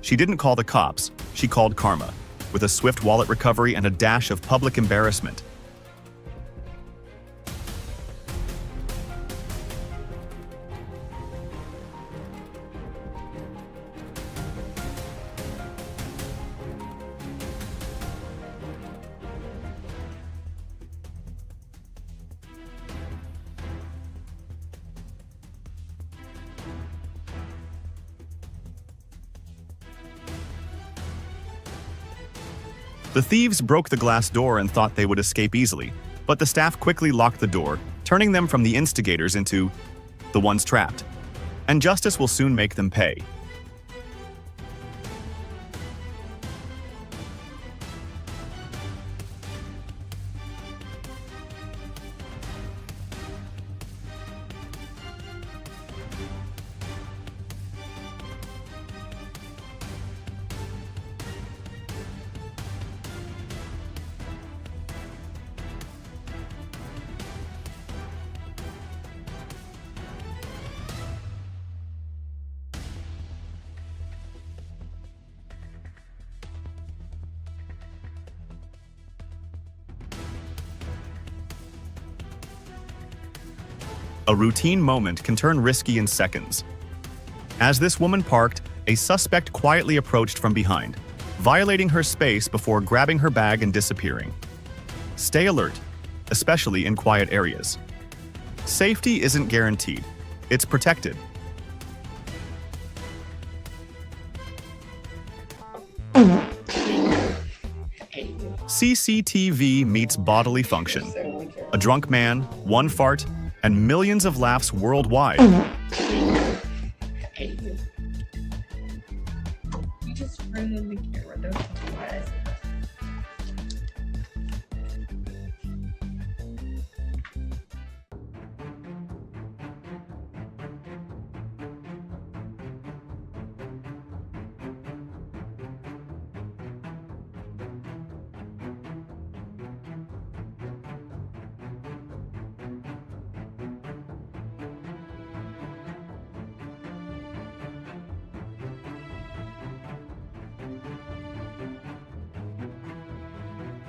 She didn't call the cops, she called karma, with a swift wallet recovery and a dash of public embarrassment. The thieves broke the glass door and thought they would escape easily, but the staff quickly locked the door, turning them from the instigators into the ones trapped. And justice will soon make them pay. A routine moment can turn risky in seconds. As this woman parked, a suspect quietly approached from behind, violating her space before grabbing her bag and disappearing. Stay alert, especially in quiet areas. Safety isn't guaranteed, it's protected. CCTV meets bodily function. A drunk man, one fart, and millions of laughs worldwide. You just bring in the camera, don't you?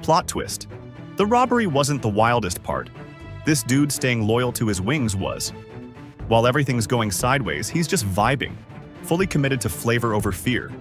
Plot twist. The robbery wasn't the wildest part. This dude staying loyal to his wings was. While everything's going sideways, he's just vibing, fully committed to flavor over fear.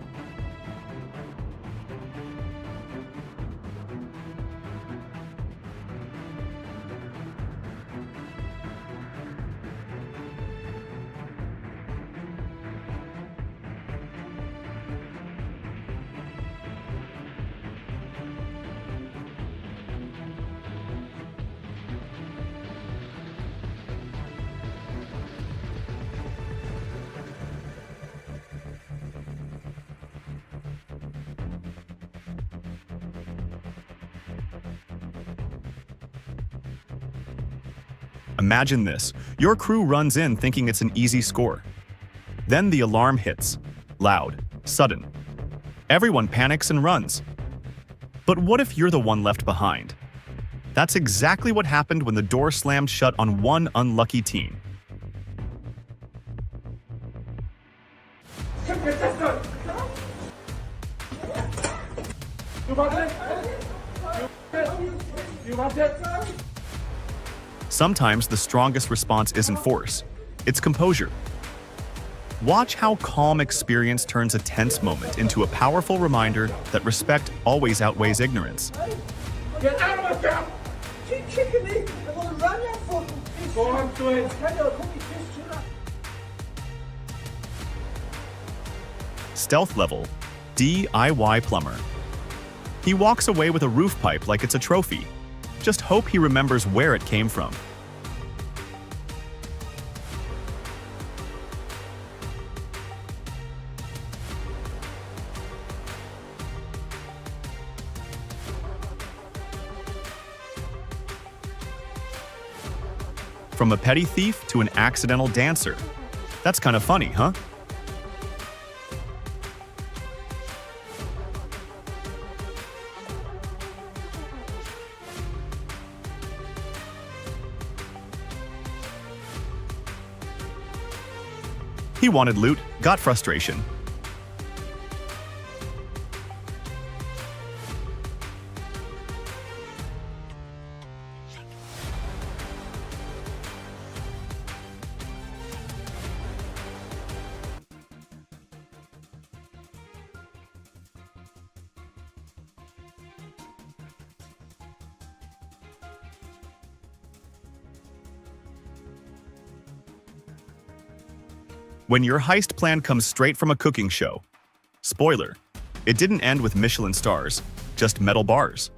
Imagine this. Your crew runs in thinking it's an easy score. Then the alarm hits. Loud, sudden. Everyone panics and runs. But what if you're the one left behind? That's exactly what happened when the door slammed shut on one unlucky teen. Sometimes the strongest response isn't force, it's composure. Watch how calm experience turns a tense moment into a powerful reminder that respect always outweighs ignorance. Get out of my camp! Keep kicking me! I'm gonna run your fucking fish. Go on to it. Stealth level, DIY plumber. He walks away with a roof pipe like it's a trophy. Just hope he remembers where it came from. From a petty thief to an accidental dancer. That's kind of funny, huh? He wanted loot, got frustration. When your heist plan comes straight from a cooking show. Spoiler, it didn't end with Michelin stars, just metal bars.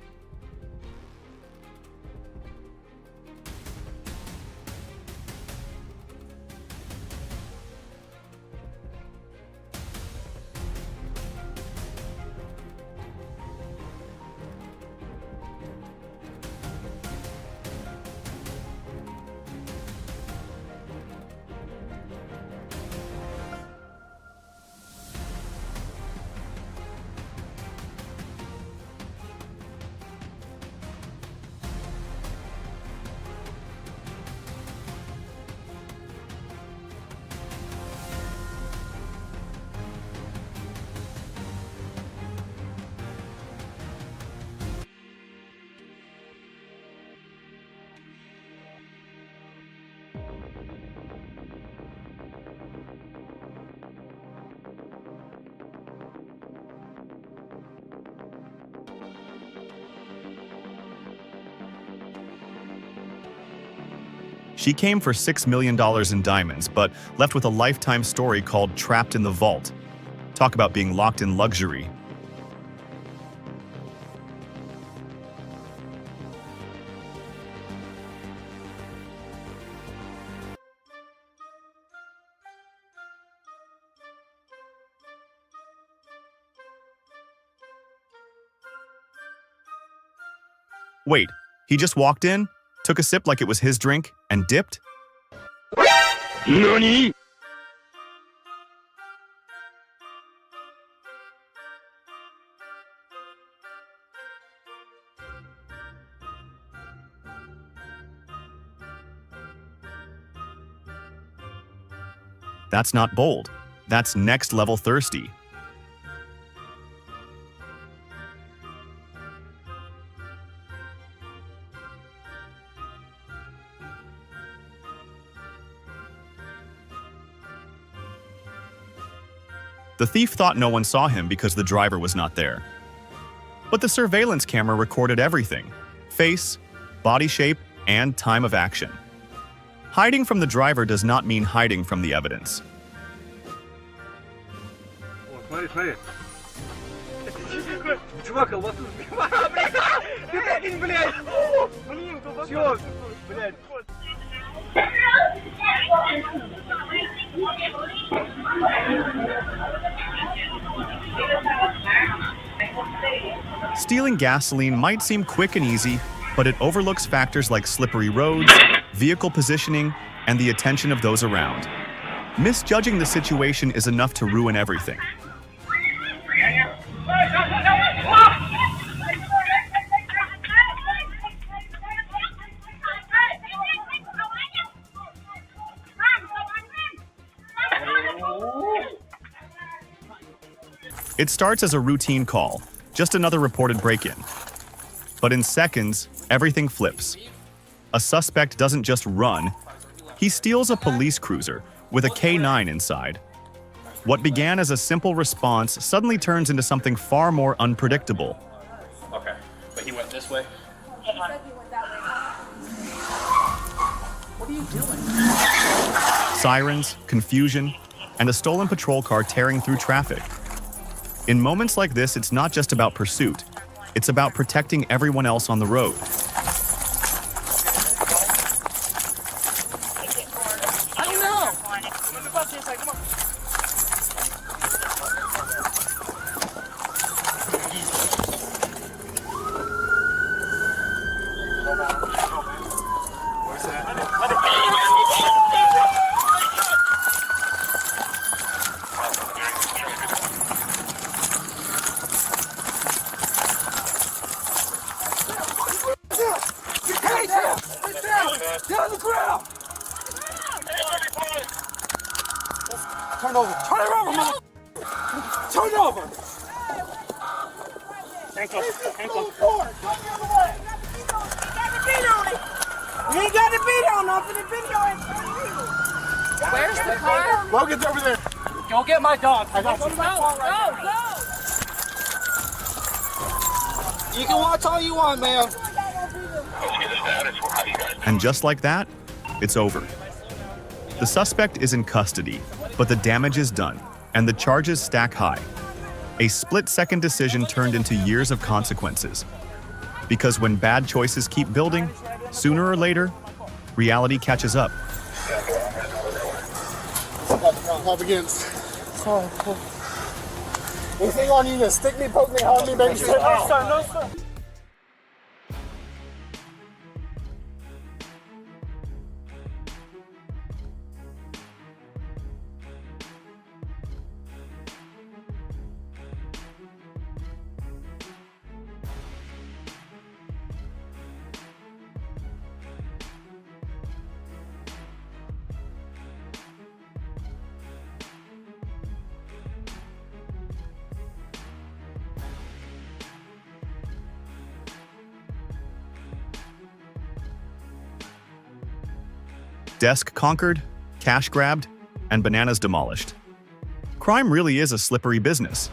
She came for $6 million in diamonds, but left with a lifetime story called Trapped in the Vault. Talk about being locked in luxury. Wait, he just walked in, took a sip like it was his drink, and dipped? NANI?! That's not bold. That's next level thirsty. The thief thought no one saw him because the driver was not there. But the surveillance camera recorded everything: face, body shape, and time of action. Hiding from the driver does not mean hiding from the evidence. Смотри. Чувак, у вас тут... Блядь! Всё, блядь. Stealing gasoline might seem quick and easy, but it overlooks factors like slippery roads, vehicle positioning, and the attention of those around. Misjudging the situation is enough to ruin everything. It starts as a routine call, just another reported break-in. But in seconds, everything flips. A suspect doesn't just run, he steals a police cruiser with a K9 inside. What began as a simple response suddenly turns into something far more unpredictable. Okay, but he went this way? What are you doing? Sirens, confusion, and a stolen patrol car tearing through traffic. In moments like this, it's not just about pursuit. It's about protecting everyone else on the road. I don't know. Down the ground! Turn over, mother! Turn over! Ankle. You ain't got the beat on nothing, the video ain't Where's the car? Logan's over there. Go get my dog. I got you. Go! You can watch all you want, man. And just like that, it's over. The suspect is in custody, but the damage is done, and the charges stack high. A split-second decision turned into years of consequences. Because when bad choices keep building, sooner or later, reality catches up. Up against. Anything on you to stick me, poke me, harm me, baby? No, sir, no, sir. Desk conquered, cash grabbed, and bananas demolished. Crime really is a slippery business.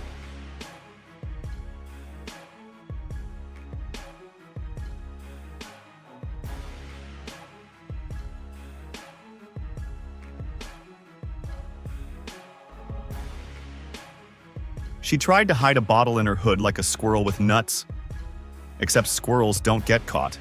She tried to hide a bottle in her hood like a squirrel with nuts. Except squirrels don't get caught.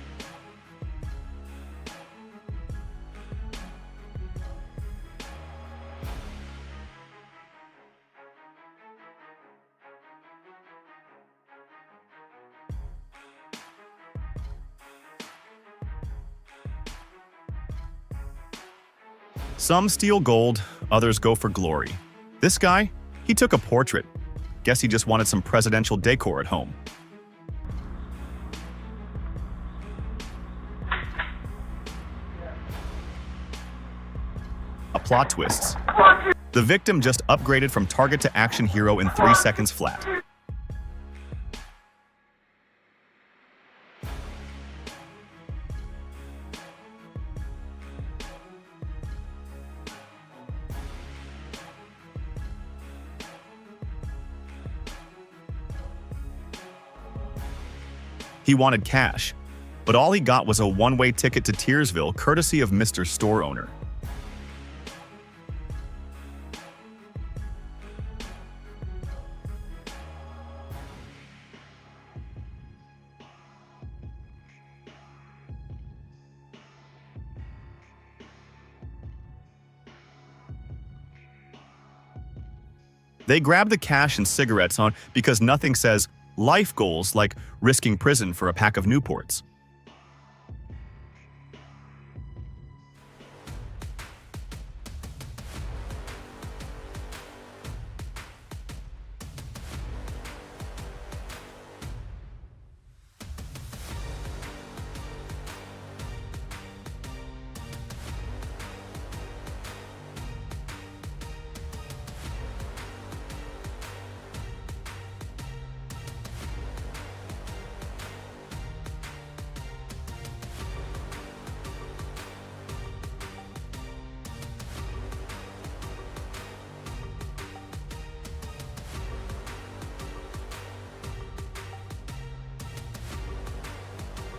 Some steal gold, others go for glory. This guy, he took a portrait. Guess he just wanted some presidential decor at home. A plot twist. The victim just upgraded from target to action hero in 3 seconds flat. He wanted cash, but all he got was a one-way ticket to Tiersville courtesy of Mr. Store Owner. They grab the cash and cigarettes on because nothing says life goals like risking prison for a pack of Newports.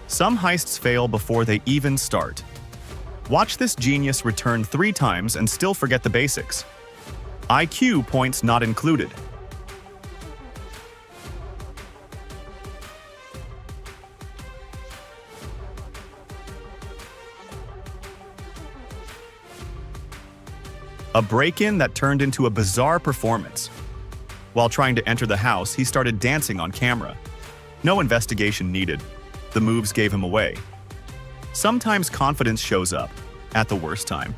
Some heists fail before they even start. Watch this genius return 3 times and still forget the basics. IQ points not included. A break-in that turned into a bizarre performance. While trying to enter the house, he started dancing on camera. No investigation needed. The moves gave him away. Sometimes confidence shows up at the worst time.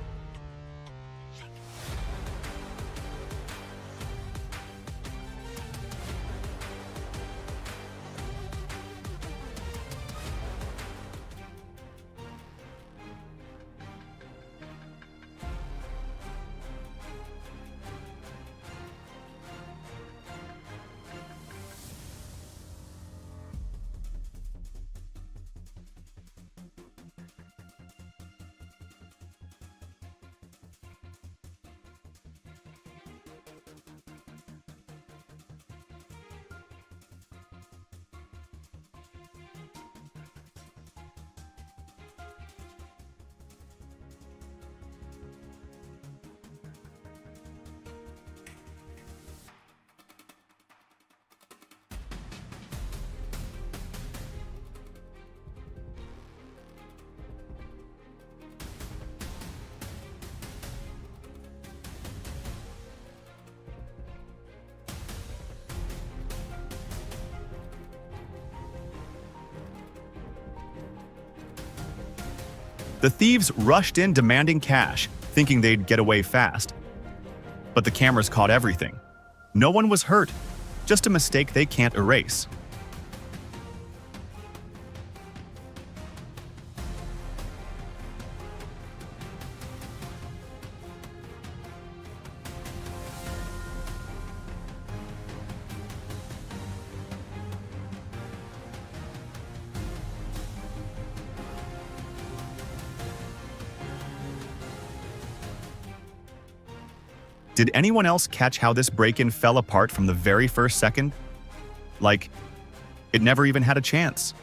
The thieves rushed in demanding cash, thinking they'd get away fast. But the cameras caught everything. No one was hurt, just a mistake they can't erase. Did anyone else catch how this break-in fell apart from the very first second? Like, it never even had a chance.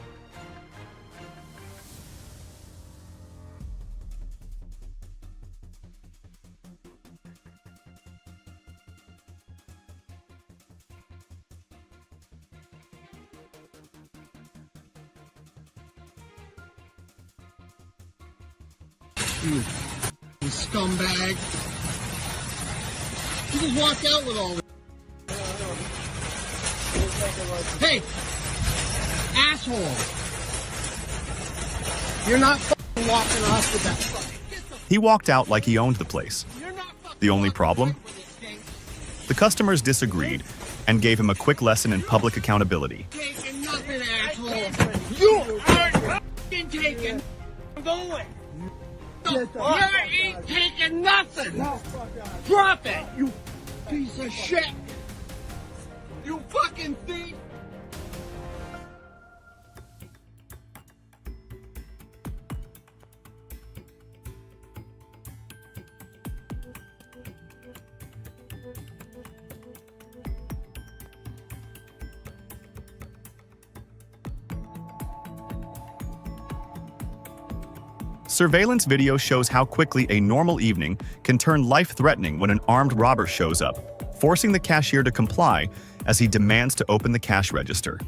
You scumbag. You just walked out with all this. Hey! Asshole! You're not fucking walking us with that stuff. He walked out like he owned the place. The only problem? The customers disagreed and gave him a quick lesson in public accountability. Taking nothing, asshole! You aren't fucking taking going! You ain't taking nothing! Drop it, you piece of shit! You fucking thief! Surveillance video shows how quickly a normal evening can turn life-threatening when an armed robber shows up, forcing the cashier to comply as he demands to open the cash register.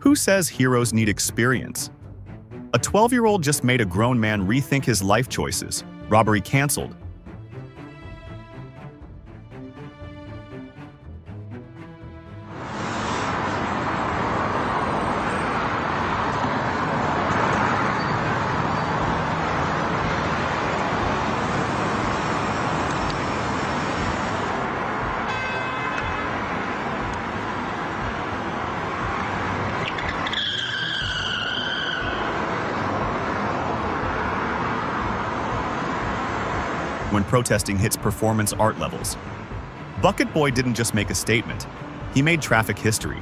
Who says heroes need experience? A 12-year-old just made a grown man rethink his life choices. Robbery canceled. When protesting hits performance art levels. Bucket Boy didn't just make a statement, he made traffic history.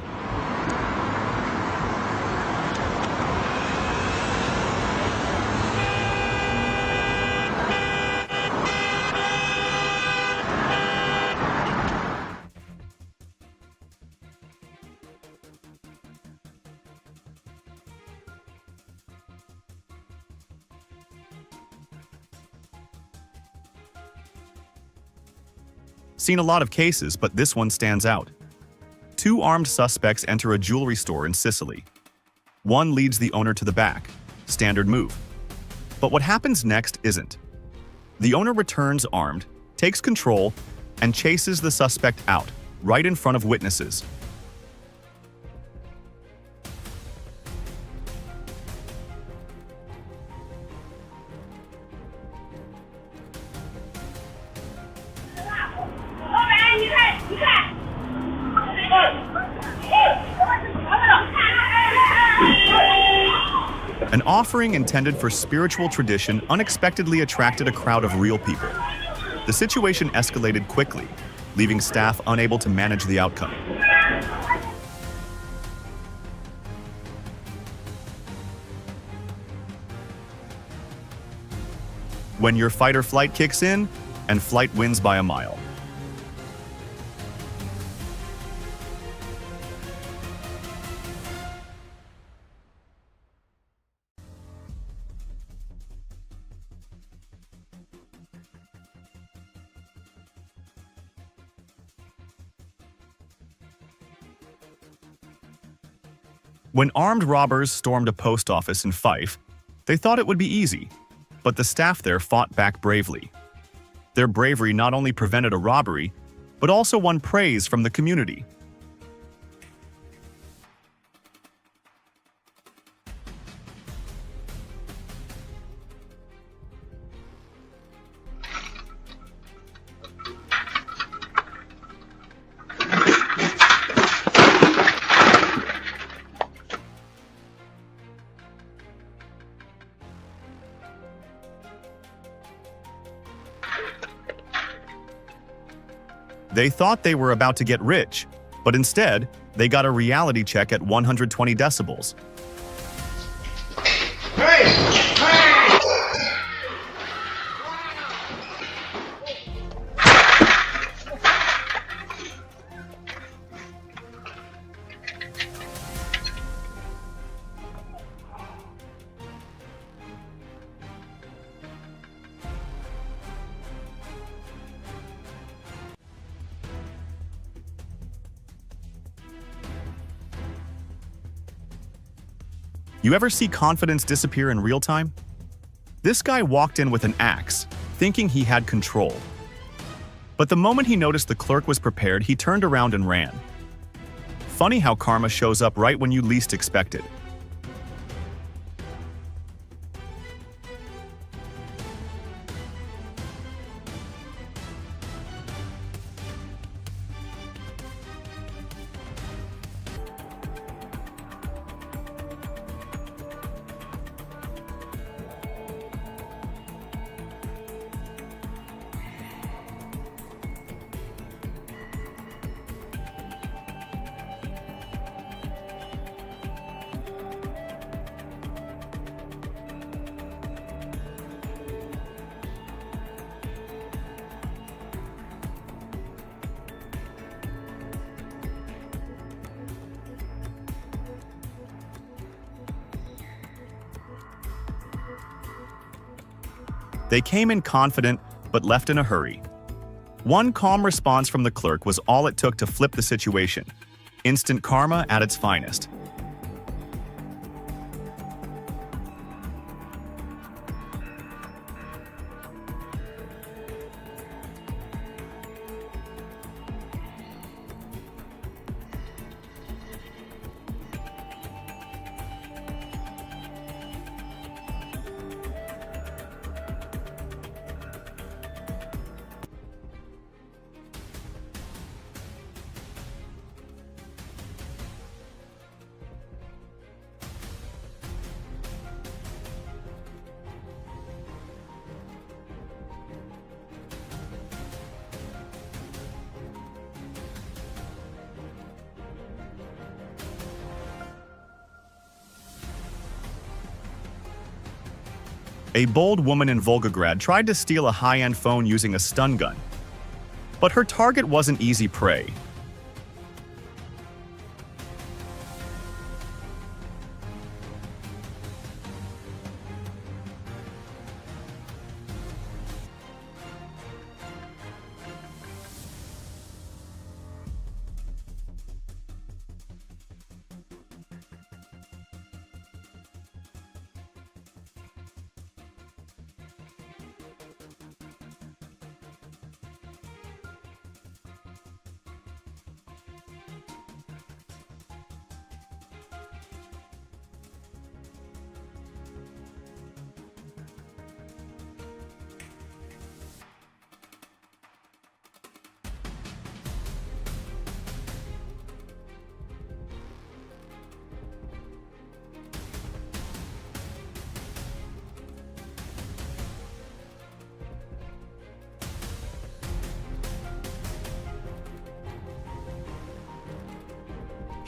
Seen a lot of cases, but this one stands out. Two armed suspects enter a jewelry store in Sicily. One leads the owner to the back, standard move. But what happens next isn't. The owner returns armed, takes control, and chases the suspect out, right in front of witnesses. An offering intended for spiritual tradition unexpectedly attracted a crowd of real people. The situation escalated quickly, leaving staff unable to manage the outcome. when your fight or flight kicks in, and flight wins by a mile. When armed robbers stormed a post office in Fife, they thought it would be easy, but the staff there fought back bravely. Their bravery not only prevented a robbery, but also won praise from the community. They thought they were about to get rich, but instead, they got a reality check at 120 decibels. You ever see confidence disappear in real time? This guy walked in with an axe, thinking he had control. But the moment he noticed the clerk was prepared, he turned around and ran. Funny how karma shows up right when you least expect it. They came in confident, but left in a hurry. One calm response from the clerk was all it took to flip the situation. Instant karma at its finest. A bold woman in Volgograd tried to steal a high-end phone using a stun gun. But her target wasn't easy prey.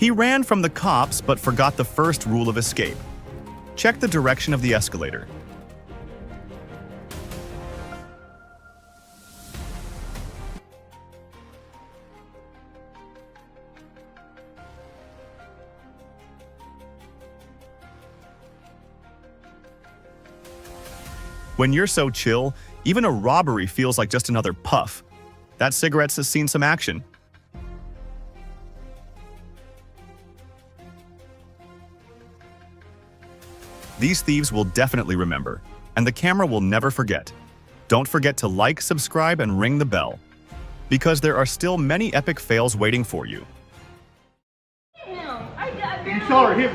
He ran from the cops but forgot the first rule of escape. Check the direction of the escalator. When you're so chill, even a robbery feels like just another puff. That cigarettes has seen some action. These thieves will definitely remember, and the camera will never forget. Don't forget to like, subscribe, and ring the bell, because there are still many epic fails waiting for you. You saw her hit me.